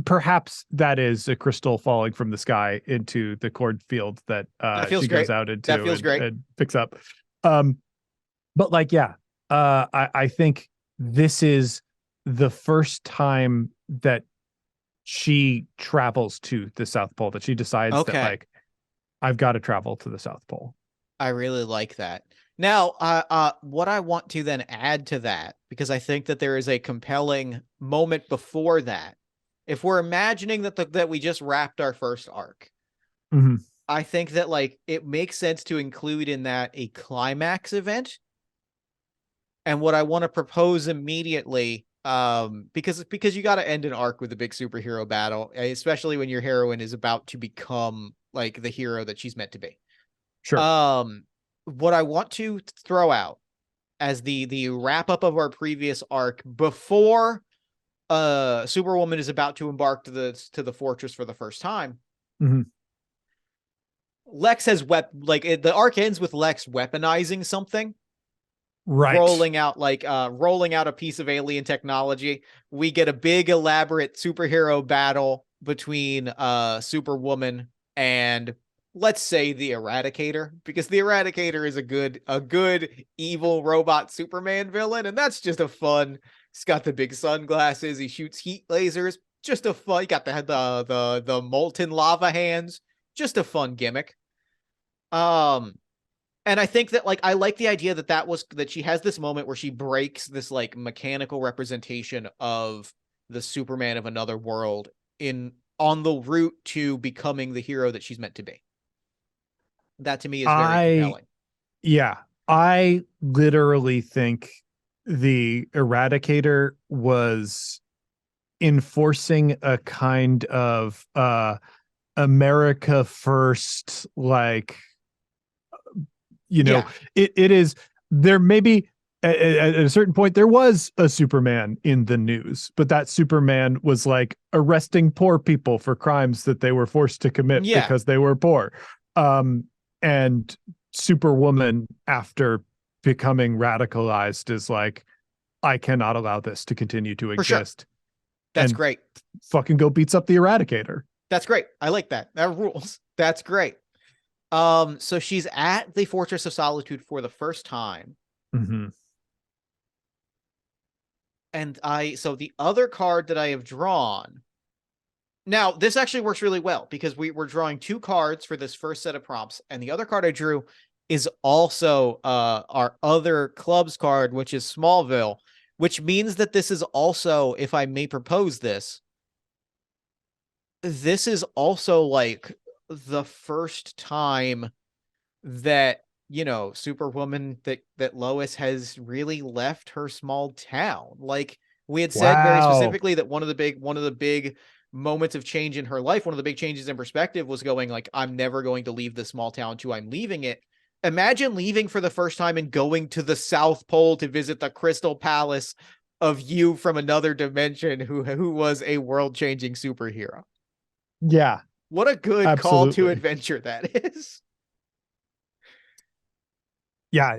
Perhaps that is a crystal falling from the sky into the cornfield that she goes out into. That feels great. And picks up. But like, yeah, I think this is the first time that she travels to the South Pole, that she decides that, like, I've got to travel to the South Pole. I really like that. Now, what I want to then add to that, because I think that there is a compelling moment before that. If we're imagining that we just wrapped our first arc, I think that, like, it makes sense to include in that a climax event. And what I want to propose immediately, because you got to end an arc with a big superhero battle, especially when your heroine is about to become, like, the hero that she's meant to be. Sure. What I want to throw out as the wrap up of our previous arc, before Superwoman is about to embark to the fortress for the first time. Lex has the arc ends with Lex weaponizing something. Right. Rolling out a piece of alien technology. We get a big elaborate superhero battle between Superwoman and, let's say, the Eradicator, because the Eradicator is a good evil robot Superman villain, and that's just a fun. He's got the big sunglasses, he shoots heat lasers, just a fun. He got the molten lava hands, just a fun gimmick. And I think that, like, I like the idea that she has this moment where she breaks this, like, mechanical representation of the Superman of another world on the route to becoming the hero that she's meant to be. That to me is very compelling. Yeah, I literally think the Eradicator was enforcing a kind of America first, like, it is, there maybe at a certain point there was a Superman in the news, but that Superman was, like, arresting poor people for crimes that they were forced to commit because they were poor. And Superwoman, after becoming radicalized, is like, I cannot allow this to continue to exist. Sure. That's great. Fucking go beats up the Eradicator. That's great. I like that. That rules. That's great. So she's at the Fortress of Solitude for the first time. And so the other card that I have drawn, now this actually works really well, because we're drawing 2 cards for this first set of prompts, and the other card I drew is also our other clubs card, which is Smallville, which means that this is also, if I may propose this is also like the first time that, you know, Superwoman, that Lois has really left her small town. Like we had said very Wow. specifically that one of the big moments of change in her life, one of the big changes in perspective was going like, I'm never going to leave this small town to I'm leaving it. Imagine leaving for the first time and going to the South Pole to visit the Crystal Palace of you from another dimension who was a world-changing superhero. Yeah, What a good call to absolutely. adventure that is. Yeah,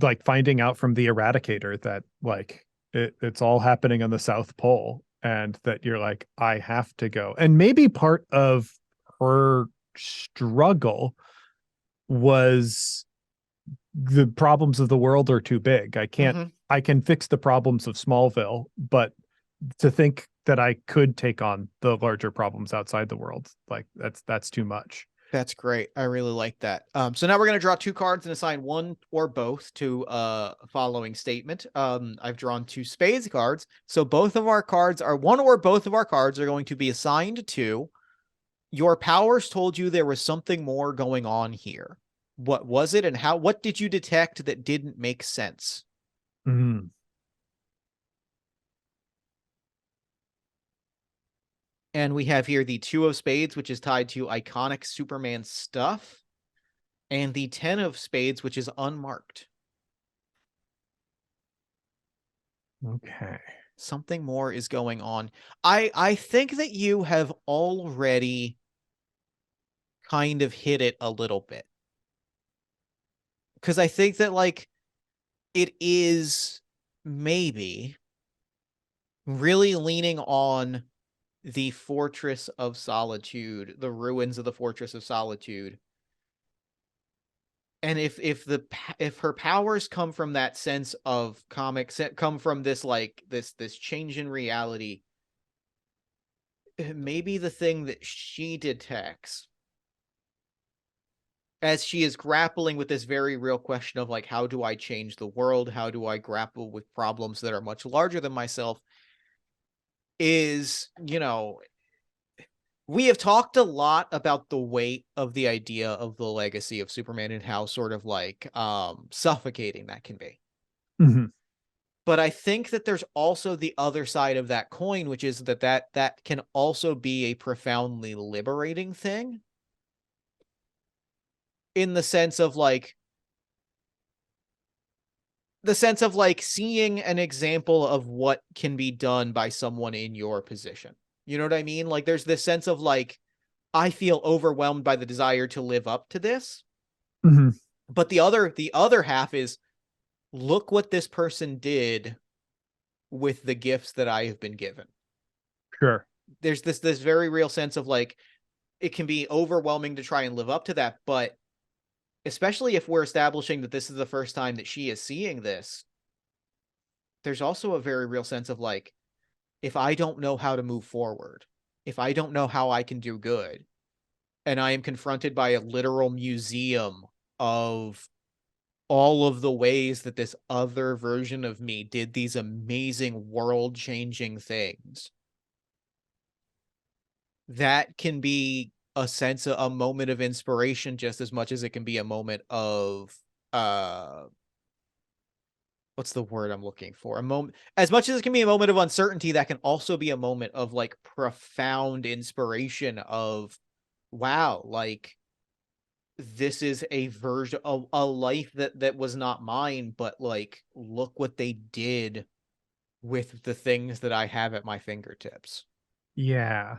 like finding out from the Eradicator that like it's all happening on the South Pole, and that you're like, I have to go. And maybe part of her struggle was the problems of the world are too big. Mm-hmm. I can fix the problems of Smallville, but to think that I could take on the larger problems outside the world, like that's too much. That's great. I really like that. So now we're going to draw two cards and assign one or both to following statement. I've drawn two spades cards. So both of our cards are one or both of our cards are going to be assigned to your powers told you there was something more going on here. What was it and what did you detect that didn't make sense? Mm, And we have here the two of spades, which is tied to iconic Superman stuff, and the 10 of spades, which is unmarked. okay. Something more is going on. I think that you have already kind of hit it a little bit. Because I think that like it is maybe really leaning on the Fortress of Solitude, the ruins of the Fortress of Solitude. And if her powers come from that sense of comics, come from this like this change in reality, maybe the thing that she detects as she is grappling with this very real question of like, how do I change the world? How do I grapple with problems that are much larger than myself? Is, you know, we have talked a lot about the weight of the idea of the legacy of Superman and how sort of like suffocating that can be. Mhm. But I think that there's also the other side of that coin, which is that can also be a profoundly liberating thing in the sense of like seeing an example of what can be done by someone in your position. You know what I mean? Like there's this sense of like, I feel overwhelmed by the desire to live up to this. Mhm. But the other half is look what this person did with the gifts that I have been given. Sure. There's this very real sense of like it can be overwhelming to try and live up to that, but especially if we're establishing that this is the first time that she is seeing this, there's also a very real sense of like, if I don't know how to move forward, if I don't know how I can do good, and I am confronted by a literal museum of all of the ways that this other version of me did these amazing world changing things, that can be a sense of a moment of inspiration just as much as it can be a moment of uh what's the word I'm looking for? A moment, as much as it can be a moment of uncertainty, that can also be a moment of like profound inspiration of wow, like this is a version of a life that was not mine, but like look what they did with the things that I have at my fingertips. Yeah.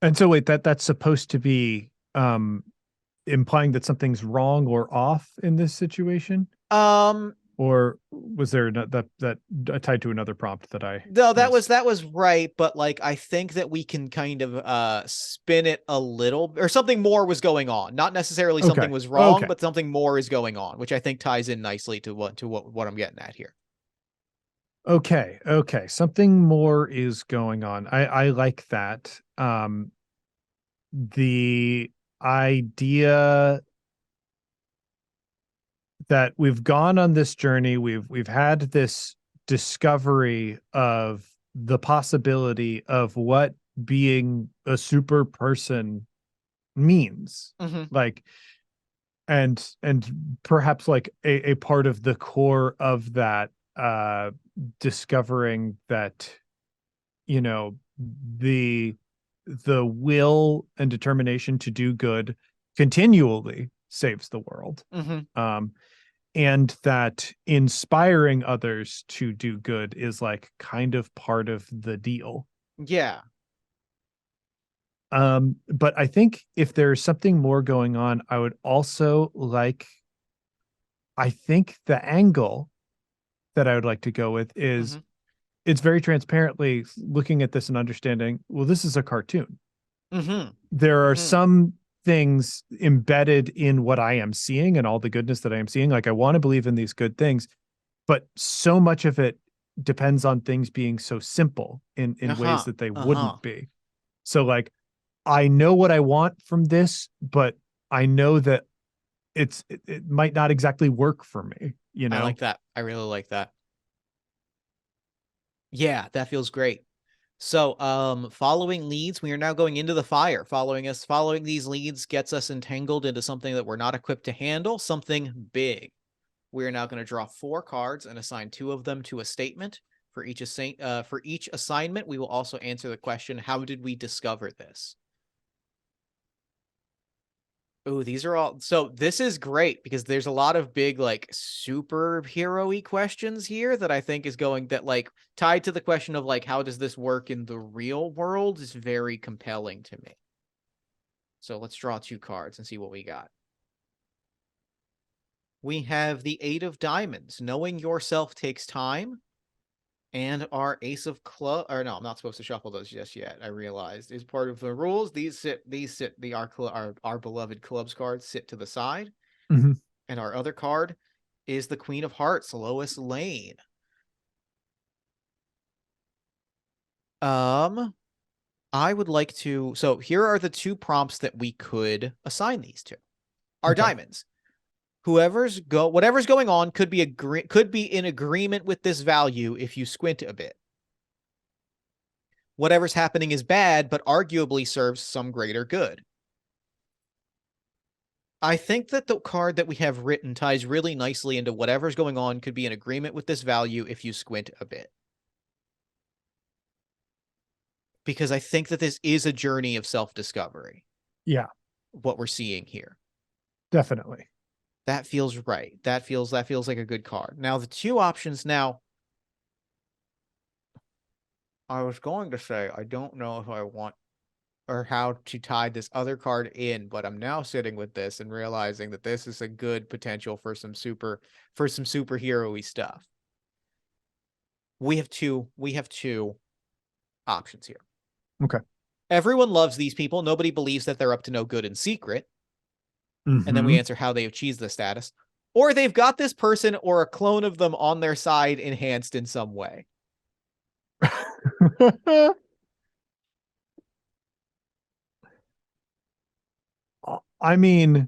And so wait, that's supposed to be implying that something's wrong or off in this situation? Um Or was there that tied to another prompt that I no, missed? that was right, but like I think that we can kind of spin it a little, or something more was going on. Not necessarily something Okay. was wrong, Okay. but something more is going on, which I think ties in nicely to what I'm getting at here. Okay. Okay. Something more is going on. I like that. The idea that we've gone on this journey. We've had this discovery of the possibility of what being a super person means. Mm-hmm. Like, and perhaps like a part of the core of that, discovering that, you know, the the will and determination to do good continually saves the world. Mm-hmm. And that inspiring others to do good is like kind of part of the deal. Yeah. But I think if there's something more going on, I would also like, I think the angle that I would like to go with is Mm-hmm. it's very transparently looking at this and understanding, well, this is a cartoon. Mm-hmm. There are Mm-hmm. some things embedded in what I am seeing and all the goodness that I am seeing. Like, I want to believe in these good things, but so much of it depends on things being so simple in ways Uh-huh. that they Uh-huh. wouldn't be. So like, I know what I want from this, but I know that it might not exactly work for me, you I know? like that. I really like that. Yeah, that feels great. So, following leads, we are now going into the fire. Following these leads gets us entangled into something that we're not equipped to handle, something big. We are now going to draw 4 cards and assign 2 of them to a statement. For each assignment, we will also answer the question, how did we discover this? Oh, these are all so this is great because there's a lot of big like superhero-y questions here that I think is going that like tied to the question of like how does this work in the real world is very compelling to me. So let's draw 2 cards and see what we got. We have the 8 of diamonds. Knowing yourself takes time. And our ace of club, or no, I'm not supposed to shuffle those just yet. I realized is part of the rules. These sit our beloved clubs cards sit to the side, Mhm. and our other card is the Queen of Hearts, Lois Lane. I would like to. So here are the 2 prompts that we could assign these to. Our Okay. diamonds. Whatever's going on could be in agreement with this value if you squint a bit. Whatever's happening is bad, but arguably serves some greater good. I think that the card that we have written ties really nicely into whatever's going on could be in agreement with this value if you squint a bit. Because I think that this is a journey of self-discovery, Yeah, what we're seeing here. definitely. That feels right. That feels like a good card. Now, the 2 options now, I was going to say, I don't know if I want or how to tie this other card in, but I'm now sitting with this and realizing that this is a good potential for some superhero-y stuff. We have two options here. Okay. Everyone loves these people. Nobody believes that they're up to no good in secret. And then we Mm-hmm. answer how they achieve the status. Or they've got this person or a clone of them on their side enhanced in some way. I mean,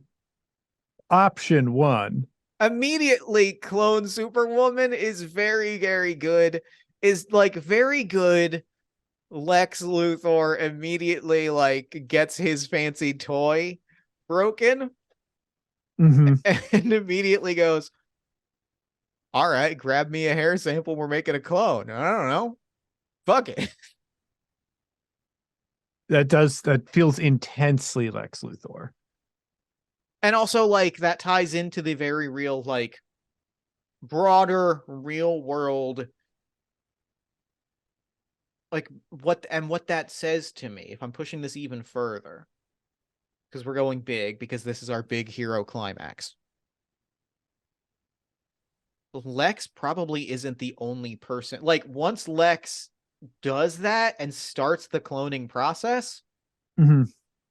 option one. Immediately, clone Superwoman is very, very good. Is like very good. Lex Luthor immediately like gets his fancy toy broken Mm-hmm. and immediately goes, all right, grab me a hair sample. We're making a clone. I don't know. Fuck it. That feels intensely Lex Luthor. And also, like, that ties into the very real, like, broader real world, like, what that says to me if I'm pushing this even further. Because we're going big, because this is our big hero climax. Lex probably isn't the only person. Like, once Lex does that and starts the cloning process, Mm-hmm.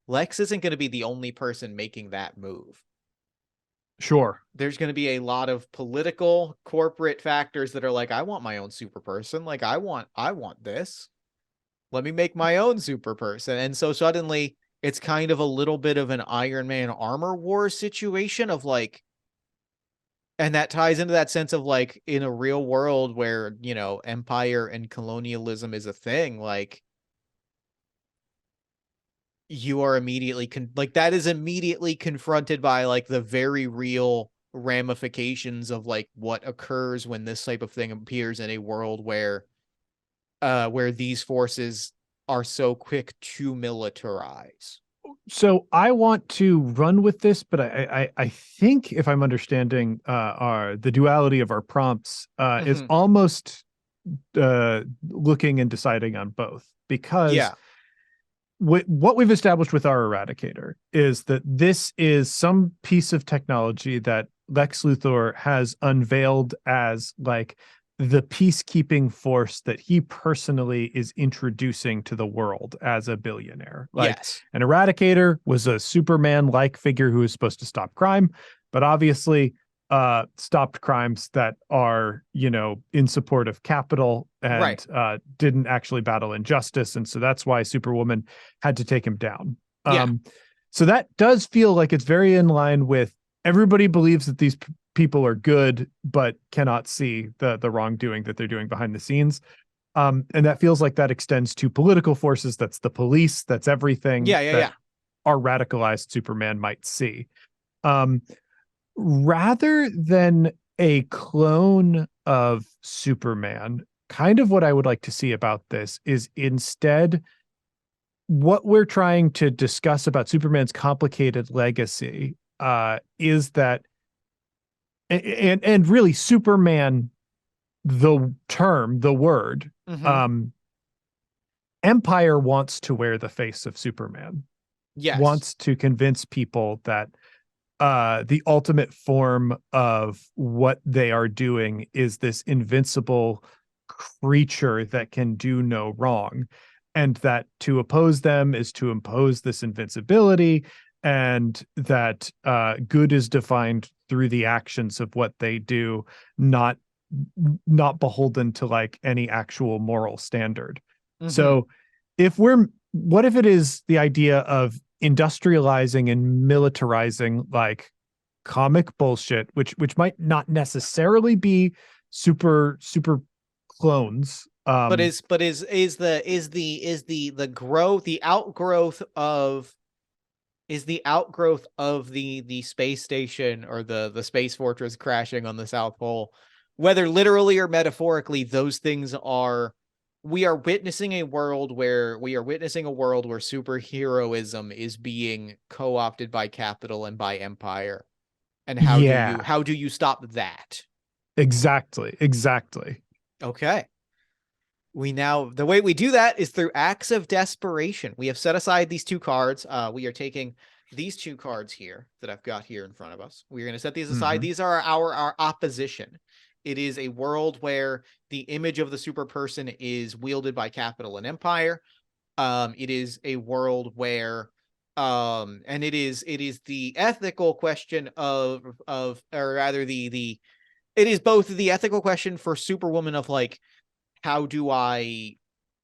Lex isn't going to be the only person making that move. Sure. There's going to be a lot of political, corporate factors that are like, I want my own super person. Like, I want this. Let me make my own super person. And so suddenly it's kind of a little bit of an Iron Man armor war situation of like, And that ties into that sense of like in a real world where, you know, empire and colonialism is a thing, like you are immediately like that is immediately confronted by like the very real ramifications of like what occurs when this type of thing appears in a world where these forces are so quick to militarize. So I want to run with this, but I think if I'm understanding our the duality of our prompts is Mm-hmm. almost looking and deciding on both, because Yeah. what we've established with our eradicator is that this is some piece of technology that Lex Luthor has unveiled as like the peacekeeping force that he personally is introducing to the world as a billionaire. Like Yes. an eradicator was a Superman-like figure who was supposed to stop crime, but obviously stopped crimes that are, you know, in support of capital Right. and didn't actually battle injustice. And so that's why Superwoman had to take him down. Yeah. So that does feel like it's very in line with everybody believes that these people are good, but cannot see the wrongdoing that they're doing behind the scenes. And that feels like that extends to political forces. That's the police. That's everything Yeah. Yeah. that Yeah. our radicalized Superman might see. Um, Rather than a clone of Superman, kind of what I would like to see about this is instead what we're trying to discuss about Superman's complicated legacy is that, and really Superman, the term, the word, Mm-hmm. um, Empire wants to wear the face of Superman, Yes. wants to convince people that the ultimate form of what they are doing is this invincible creature that can do no wrong, and that to oppose them is to impose this invincibility, and that good is defined through the actions of what they do, not not beholden to like any actual moral standard. Mm-hmm. So if we're what if it is the idea of industrializing and militarizing like comic bullshit, which might not necessarily be super clones. But is the growth the outgrowth of is the outgrowth of the space station or the space fortress crashing on the South Pole, whether literally or metaphorically, those things are we are witnessing a world where superheroism is being co-opted by capital and by empire. And Yeah, how do you stop that? exactly. Okay. The way we do that is through acts of desperation. We have set aside these two cards. We are taking these two cards here that I've got here in front of us. We're going to set these aside. Mm-hmm. These are our opposition. It is a world where the image of the super person is wielded by capital and empire. It is a world where and it is the ethical question of or rather the it is both the ethical question for Superwoman of like, how do I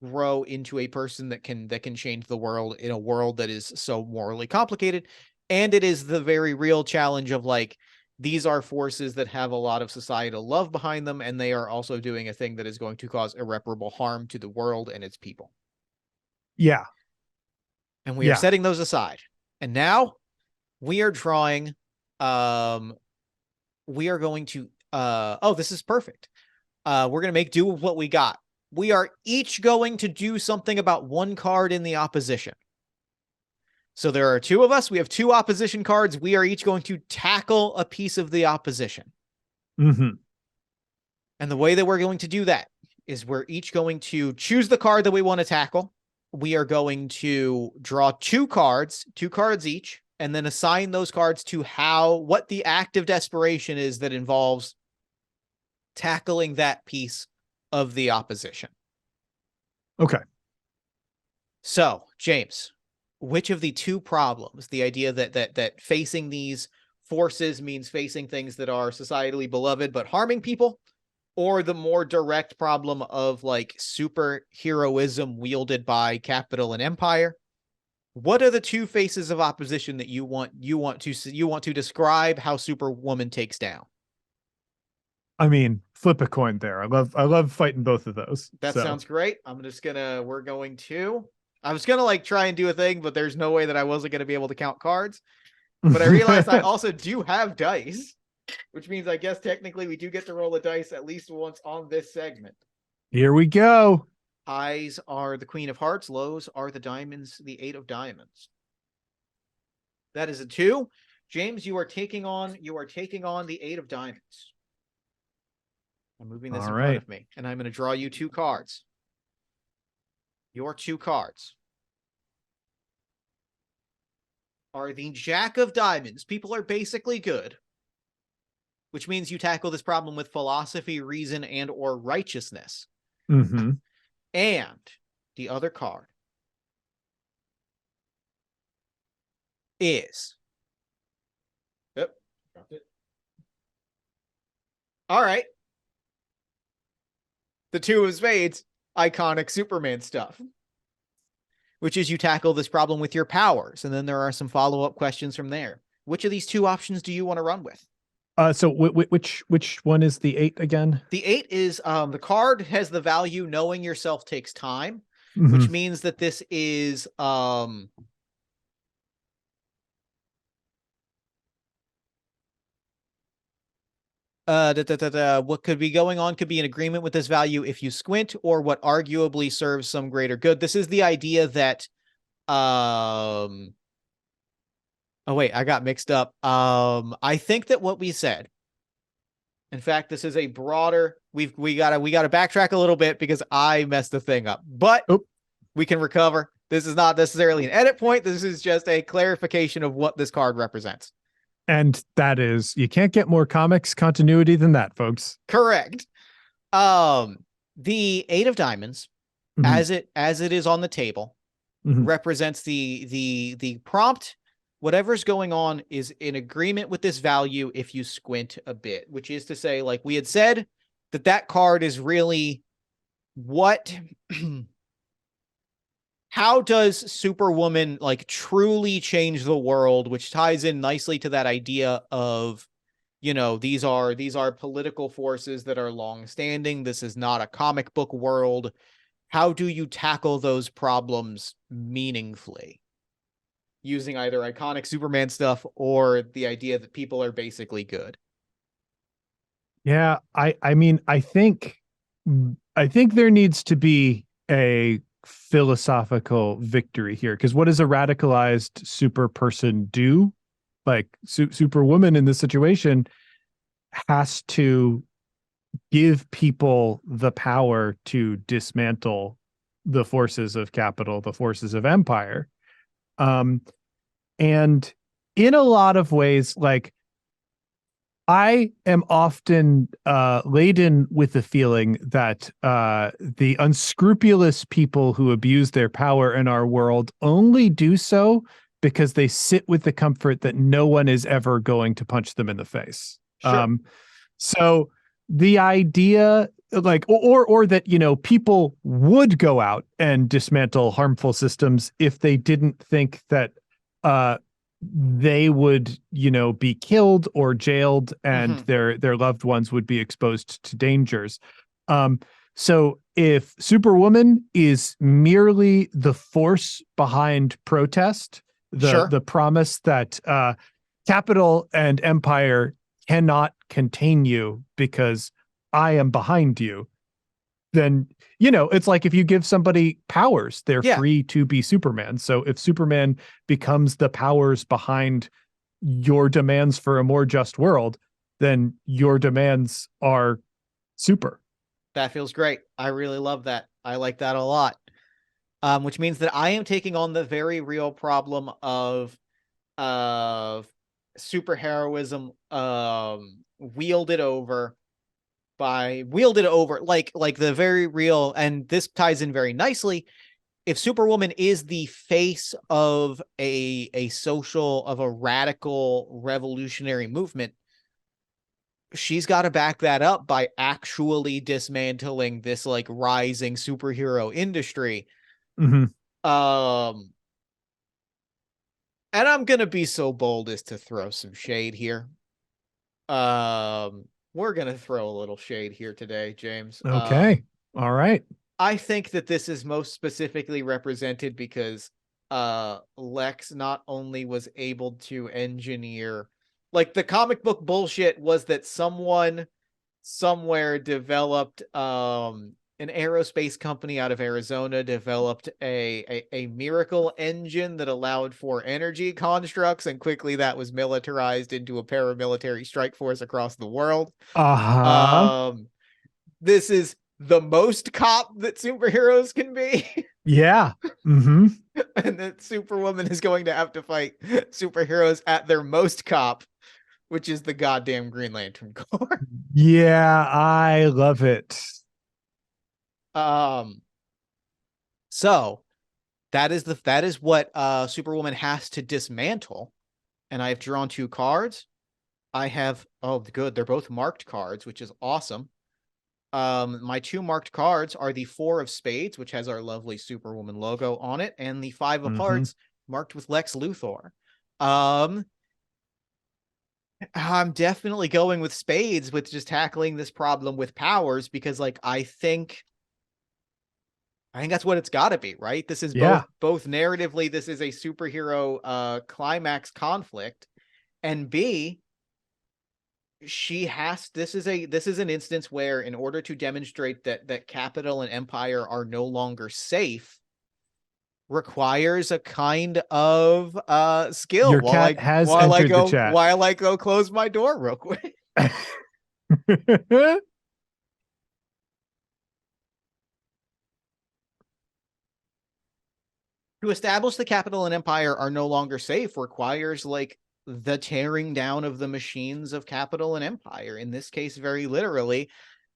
grow into a person that can change the world in a world that is so morally complicated? And it is the very real challenge of like, these are forces that have a lot of societal love behind them, and they are also doing a thing that is going to cause irreparable harm to the world and its people. Yeah, And we are yeah. setting those aside. And now we are drawing we are going to oh, this is perfect. We're going to make do with what we got. We are each going to do something about one card in the opposition. So there are two of us. We have two opposition cards. We are each going to tackle a piece of the opposition. Mm-hmm. And the way that we're going to do that is we're each going to choose the card that we want to tackle. We are going to draw two cards each, and then assign those cards to what the act of desperation is that involves tackling that piece of the opposition. Okay. So, James, which of the two problems, the idea that facing these forces means facing things that are societally beloved but harming people, or the more direct problem of like superheroism wielded by capital and empire? What are the two faces of opposition that you want to describe how Superwoman takes down? I mean, flip a coin there. I love fighting both of those. That So sounds great. I was gonna like try and do a thing, but there's no way that I wasn't gonna be able to count cards. But I realized I also do have dice, which means I guess technically we do get to roll a dice at least once on this segment. here we go. Highs are the Queen of Hearts, lows are the diamonds, the Eight of Diamonds. That is a 2. James, you are taking on the Eight of Diamonds. I'm moving this All in right. front of me, and I'm going to draw you 2 cards. Your 2 cards are the Jack of Diamonds. People are basically good, which means you tackle this problem with philosophy, reason, and or righteousness. Mm-hmm. And the other card is... Yep. Dropped it. All right. The 2 of Spades, iconic Superman stuff, which is you tackle this problem with your powers. And then there are some follow-up questions from there. Which of these 2 options do you want to run with? So which one is the 8 again? The 8 is the card has the value knowing yourself takes time, Mm-hmm. which means that this is what could be going on could be an agreement with this value if you squint, or what arguably serves some greater good. This is the idea that oh wait, I got mixed up. I think that what we said, in fact, this is a broader, we gotta backtrack a little bit because I messed the thing up, but we can recover. This is not necessarily an edit point. This is just a clarification of what this card represents. And that is, you can't get more comics continuity than that, folks. Correct. The Eight of Diamonds, as it is on the table, represents the prompt. Whatever's going on is in agreement with this value if you squint a bit, which is to say, like we had said, that card is really what how does Superwoman like truly change the world, which ties in nicely to that idea of, you know, these are political forces that are long-standing. This is not a comic book world. How do you tackle those problems meaningfully? Using either iconic Superman stuff or the idea that people are basically good. Yeah, I mean, I think there needs to be a philosophical victory here, because what does a radicalized super person do? Like Superwoman in this situation has to give people the power to dismantle the forces of capital, the forces of empire. And in a lot of ways, like, I am often laden with the feeling that the unscrupulous people who abuse their power in our world only do so because they sit with the comfort that no one is ever going to punch them in the face. Sure. So the idea, like, or that, you know, people would go out and dismantle harmful systems if they didn't think that they would, you know, be killed or jailed, and their loved ones would be exposed to dangers. So if Superwoman is merely the force behind protest, the promise that capital and empire cannot contain you because I am behind you, then, you know, it's like if you give somebody powers, they're free to be Superman. So if Superman becomes the powers behind your demands for a more just world, then your demands are super. That feels great. I really love that. I like that a lot. Which means that I am taking on the very real problem of superheroism wielded over like the very real, and this ties in very nicely. If Superwoman is the face of a radical revolutionary movement, she's got to back that up by actually dismantling this like rising superhero industry. And I'm gonna be so bold as to throw some shade here. we're gonna throw a little shade here today, James. Okay. All right. I think that this is most specifically represented because Lex not only was able to engineer, like, the comic book bullshit was that someone somewhere developed an aerospace company out of Arizona developed a miracle engine that allowed for energy constructs, and quickly that was militarized into a paramilitary strike force across the world. Uh-huh. Um this is the most cop that superheroes can be. Yeah. Mm-hmm. And that Superwoman is going to have to fight superheroes at their most cop, which is the goddamn Green Lantern Corps. Yeah, I love it. um so that is what Superwoman has to dismantle. And I've drawn 2 cards. I have, oh good, they're both marked cards, which is awesome. My 2 marked cards are the 4 of spades, which has our lovely Superwoman logo on it, and the 5 of Mm-hmm. hearts marked with Lex Luthor. Um, I'm definitely going with spades with just tackling this problem with powers, because, like, I think that's what it's got to be, right? This is Yeah. both narratively, this is a superhero climax conflict, and B, this is an instance where, in order to demonstrate that capital and empire are no longer safe, requires a kind of skill. Your cat has entered the chat. While I go close my door real quick. To establish the capital and empire are no longer safe requires, like, the tearing down of the machines of capital and empire. In this case, very literally,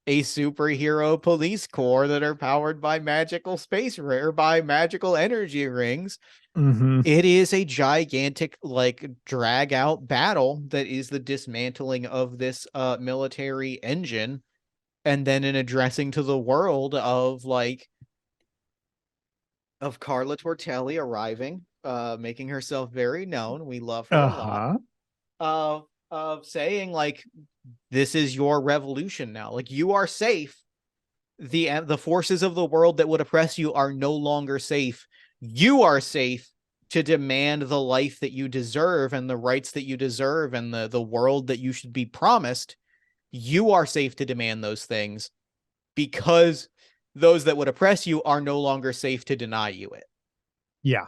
a superhero police corps that are powered by magical space or by magical energy rings. Mm-hmm. It is a gigantic, like, drag out battle that is the dismantling of this military engine, and then an addressing to the world of, like, of Carla Tortelli arriving, making herself very known. We love her a lot. Uh-huh. Of saying, like, this is your revolution now. Like, you are safe. The forces of the world that would oppress you are no longer safe. You are safe to demand the life that you deserve and the rights that you deserve and the world that you should be promised. You are safe to demand those things, because those that would oppress you are no longer safe to deny you it. Yeah.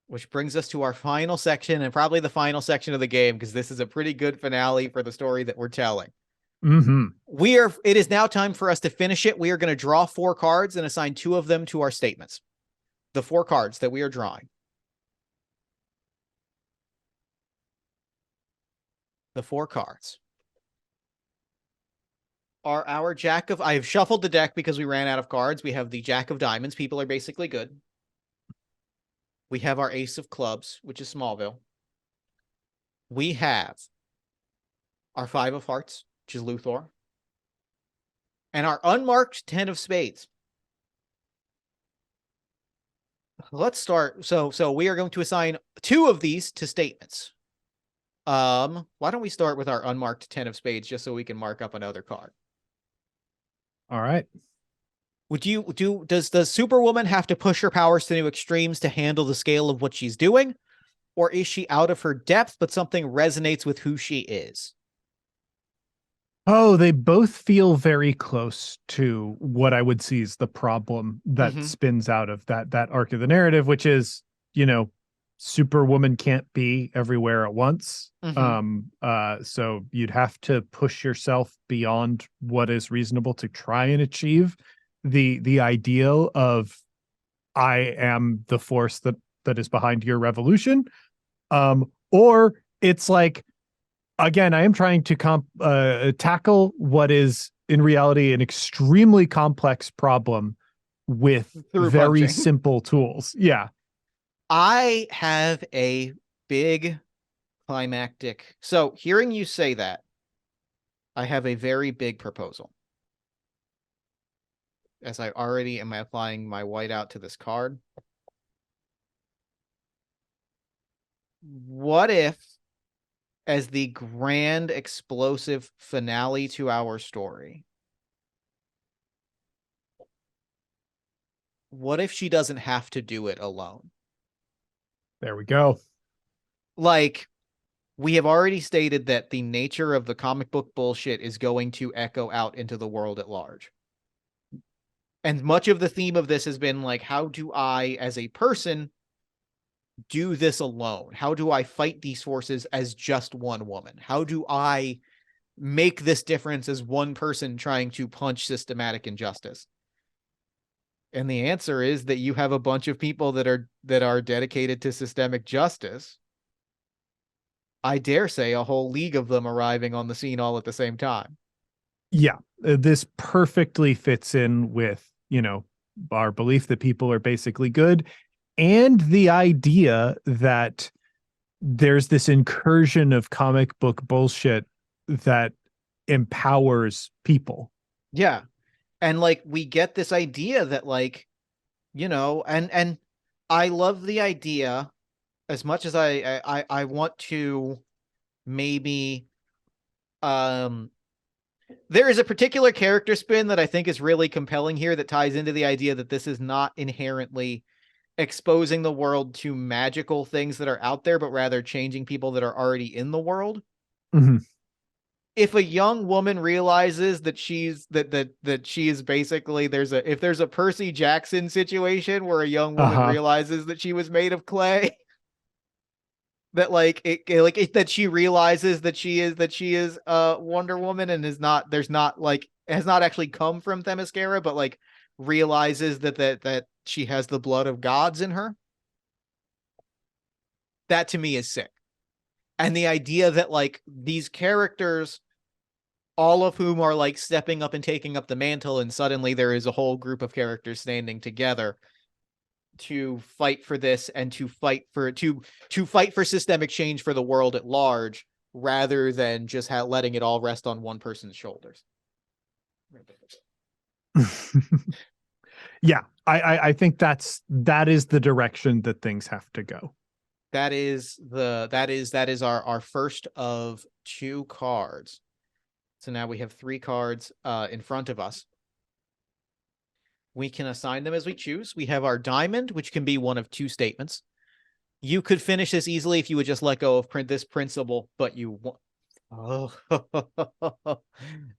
Which brings us to our final section, and probably the final section of the game, because this is a pretty good finale for the story that we're telling. Mm-hmm. It is now time for us to finish it. We are going to draw 4 cards and assign 2 of them to our statements. The 4 cards that we are drawing. The 4 cards are our Jack of... I have shuffled the deck because we ran out of cards. We have the Jack of Diamonds. People are basically good. We have our Ace of Clubs, which is Smallville. We have our 5 of Hearts, which is Luthor. And our unmarked 10 of Spades. Let's start. So we are going to assign 2 of these to statements. Why don't we start with our unmarked 10 of Spades, just so we can mark up another card? All right. Does Superwoman have to push her powers to new extremes to handle the scale of what she's doing? Or is she out of her depth, but something resonates with who she is? Oh, they both feel very close to what I would see as the problem that spins out of that arc of the narrative, which is, Superwoman can't be everywhere at once. So you'd have to push yourself beyond what is reasonable to try and achieve the ideal of I am the force that is behind your revolution. Or it's like, again, I am trying to tackle what is in reality an extremely complex problem with Through very punching. simple tools. Yeah. I have a big climactic. So hearing you say that, I have a very big proposal. As I already am applying my whiteout to this card. What if as the grand explosive finale to our story, what if she doesn't have to do it alone? There we go. Like, we have already stated that the nature of the comic book bullshit is going to echo out into the world at large. And much of the theme of this has been like, how do I, as a person, do this alone? How do I fight these forces as just one woman? How do I make this difference as one person trying to punch systematic injustice? And the answer is that you have a bunch of people that are dedicated to systemic justice. I dare say a whole league of them arriving on the scene all at the same time. Yeah, this perfectly fits in with, our belief that people are basically good, and the idea that there's this incursion of comic book bullshit that empowers people. Yeah. And like we get this idea that like, and I love the idea as much as I want to maybe there is a particular character spin that I think is really compelling here that ties into the idea that this is not inherently exposing the world to magical things that are out there, but rather changing people that are already in the world. Mm-hmm. If a young woman realizes that she is basically if there's a Percy Jackson situation where a young woman realizes that she was made of clay, that that she realizes that she is Wonder Woman and is not has not actually come from Themyscira, but like realizes that she has the blood of gods in her. That to me is sick. And the idea that like these characters, all of whom are like stepping up and taking up the mantle, and suddenly there is a whole group of characters standing together to fight for this and to fight for systemic change for the world at large, rather than just letting it all rest on one person's shoulders. Yeah, I think that is the direction that things have to go. That is our first of 2 cards. So now we have 3 cards in front of us. We can assign them as we choose. We have our diamond, which can be one of 2 statements. You could finish this easily if you would just let go of this principle, but you want. Oh,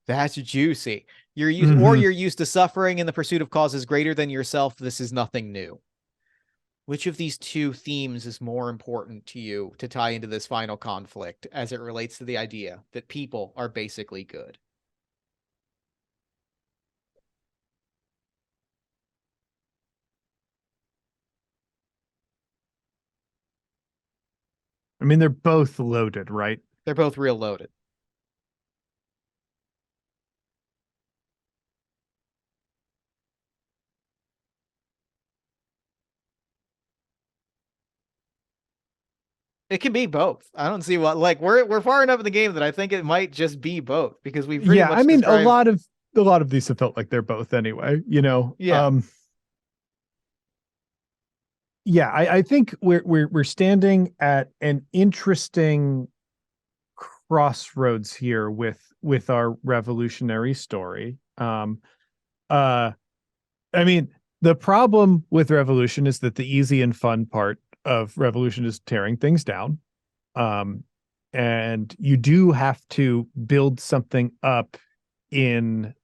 that's juicy. You're used to suffering in the pursuit of causes greater than yourself. This is nothing new. Which of these 2 themes is more important to you to tie into this final conflict as it relates to the idea that people are basically good? I mean, they're both loaded, right? They're both real loaded. It can be both. I don't see what we're far enough in the game that I think it might just be both, because we've pretty much a lot of these have felt like they're both anyway, Yeah. I think we're standing at an interesting crossroads here with our revolutionary story. I mean, the problem with revolution is that the easy and fun part of revolution is tearing things down. And you do have to build something up in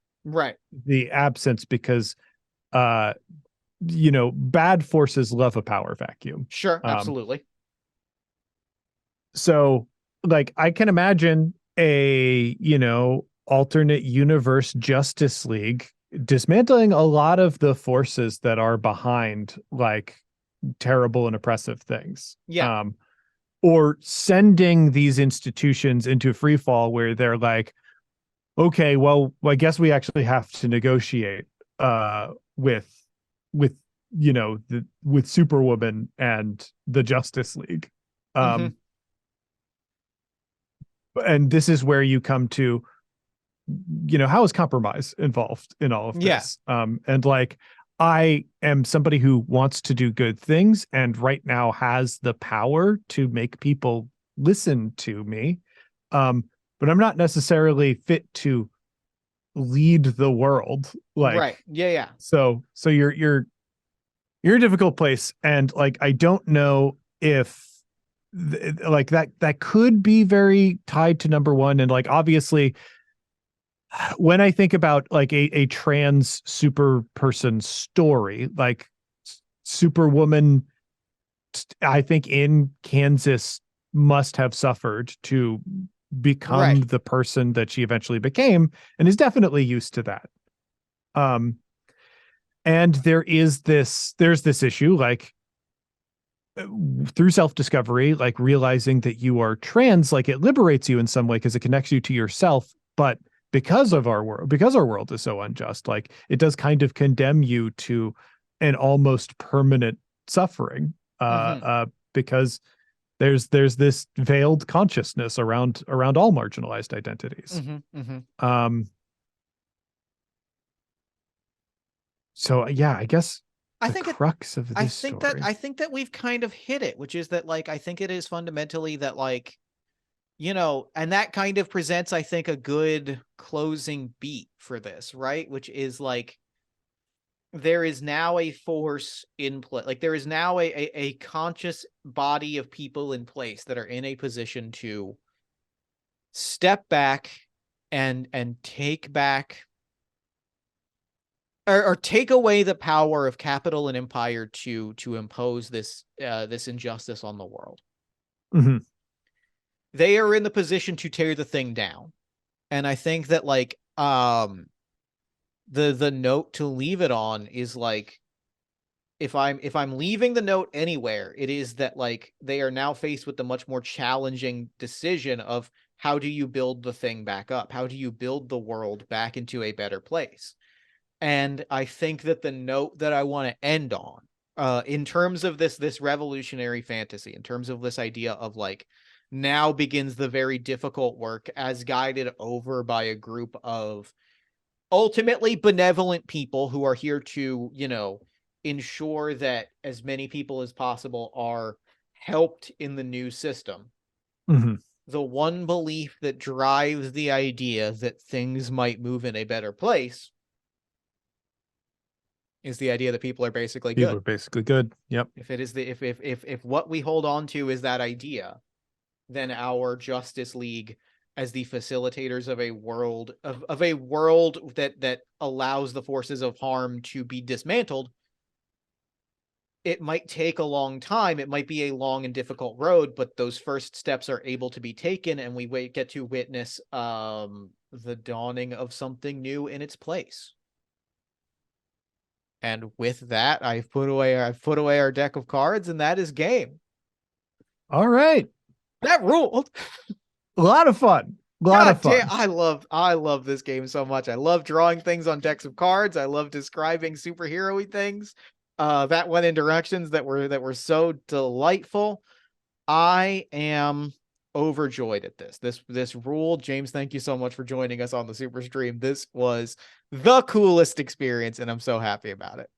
the absence, because bad forces love a power vacuum. Sure, absolutely. So like I can imagine a alternate universe Justice League dismantling a lot of the forces that are behind like terrible and oppressive things. Yeah. Or sending these institutions into free fall where they're like, okay, well, I guess we actually have to negotiate with with Superwoman and the Justice League. And this is where you come to, how is compromise involved in all of this? And like, I am somebody who wants to do good things and right now has the power to make people listen to me. But I'm not necessarily fit to lead the world. Right. Like, Yeah. so you're in a difficult place, and like I don't know if like that could be very tied to number one. And like obviously when I think about like a trans super person story, like Superwoman, I think in Kansas must have suffered to become Right. the person that she eventually became, and is definitely used to that. Um, and there's this issue like through self-discovery, like realizing that you are trans, like it liberates you in some way because it connects you to yourself. But because our world is so unjust, like it does kind of condemn you to an almost permanent suffering, Mm-hmm. because there's this veiled consciousness around all marginalized identities. Mm-hmm. Mm-hmm. Um, so yeah, I guess I the think it crux of this story. I think that we've kind of hit it, which is that like I think it is fundamentally that like, you know, and that kind of presents, I think, a good closing beat for this, right? Which is like there is now a force in play, like there is now a conscious body of people in place that are in a position to step back and take back or take away the power of capital and empire to impose this injustice on the world. Mm-hmm. They are in the position to tear the thing down. And I think that like the note to leave it on is like if I'm leaving the note anywhere, it is that like they are now faced with the much more challenging decision of how do you build the thing back up? How do you build the world back into a better place? And I think that the note that I want to end on, in terms of this revolutionary fantasy, in terms of this idea of like now begins the very difficult work as guided over by a group of ultimately benevolent people who are here to, you know, ensure that as many people as possible are helped in the new system. Mm-hmm. The one belief that drives the idea that things might move in a better place is the idea that people are basically People good. are basically good. Yep. If it is the if what we hold on to is that idea, then our Justice League as the facilitators of a world that allows the forces of harm to be dismantled, it might take a long time. It might be a long and difficult road, but those first steps are able to be taken, and we get to witness the dawning of something new in its place. And with that, I've put away our deck of cards, and that is game. All right. That ruled. A lot of fun. A lot of God damn, fun. I love this game so much. I love drawing things on decks of cards. I love describing superhero-y things. That went in directions that were so delightful. I am overjoyed at this. This rule. James, thank you so much for joining us on the super stream. This was the coolest experience, and I'm so happy about it.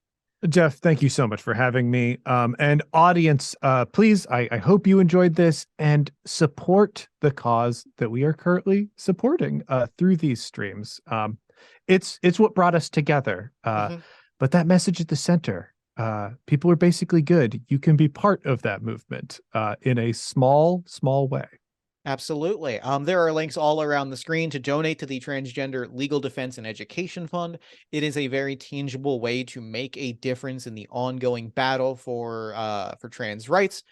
Jeff, thank you so much for having me. And audience, please, I hope you enjoyed this and support the cause that we are currently supporting through these streams. It's what brought us together. Mm-hmm. But that message at the center, people are basically good. You can be part of that movement in a small way. Absolutely. There are links all around the screen to donate to the Transgender Legal Defense and Education Fund. It is a very tangible way to make a difference in the ongoing battle for trans rights.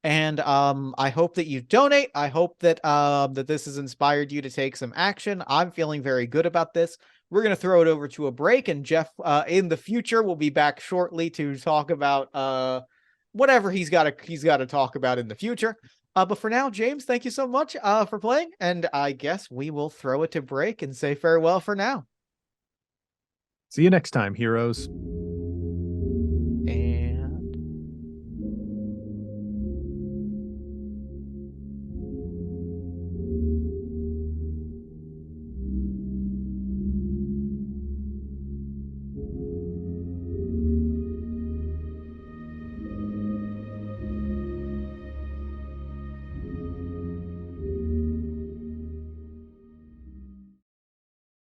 And I hope that you donate. I hope that that this has inspired you to take some action. I'm feeling very good about this. We're gonna throw it over to a break, and Jeff, in the future, will be back shortly to talk about whatever he's got to talk about in the future. But for now, James, thank you so much for playing, and I guess we will throw it to break and say farewell for now. See you next time, heroes.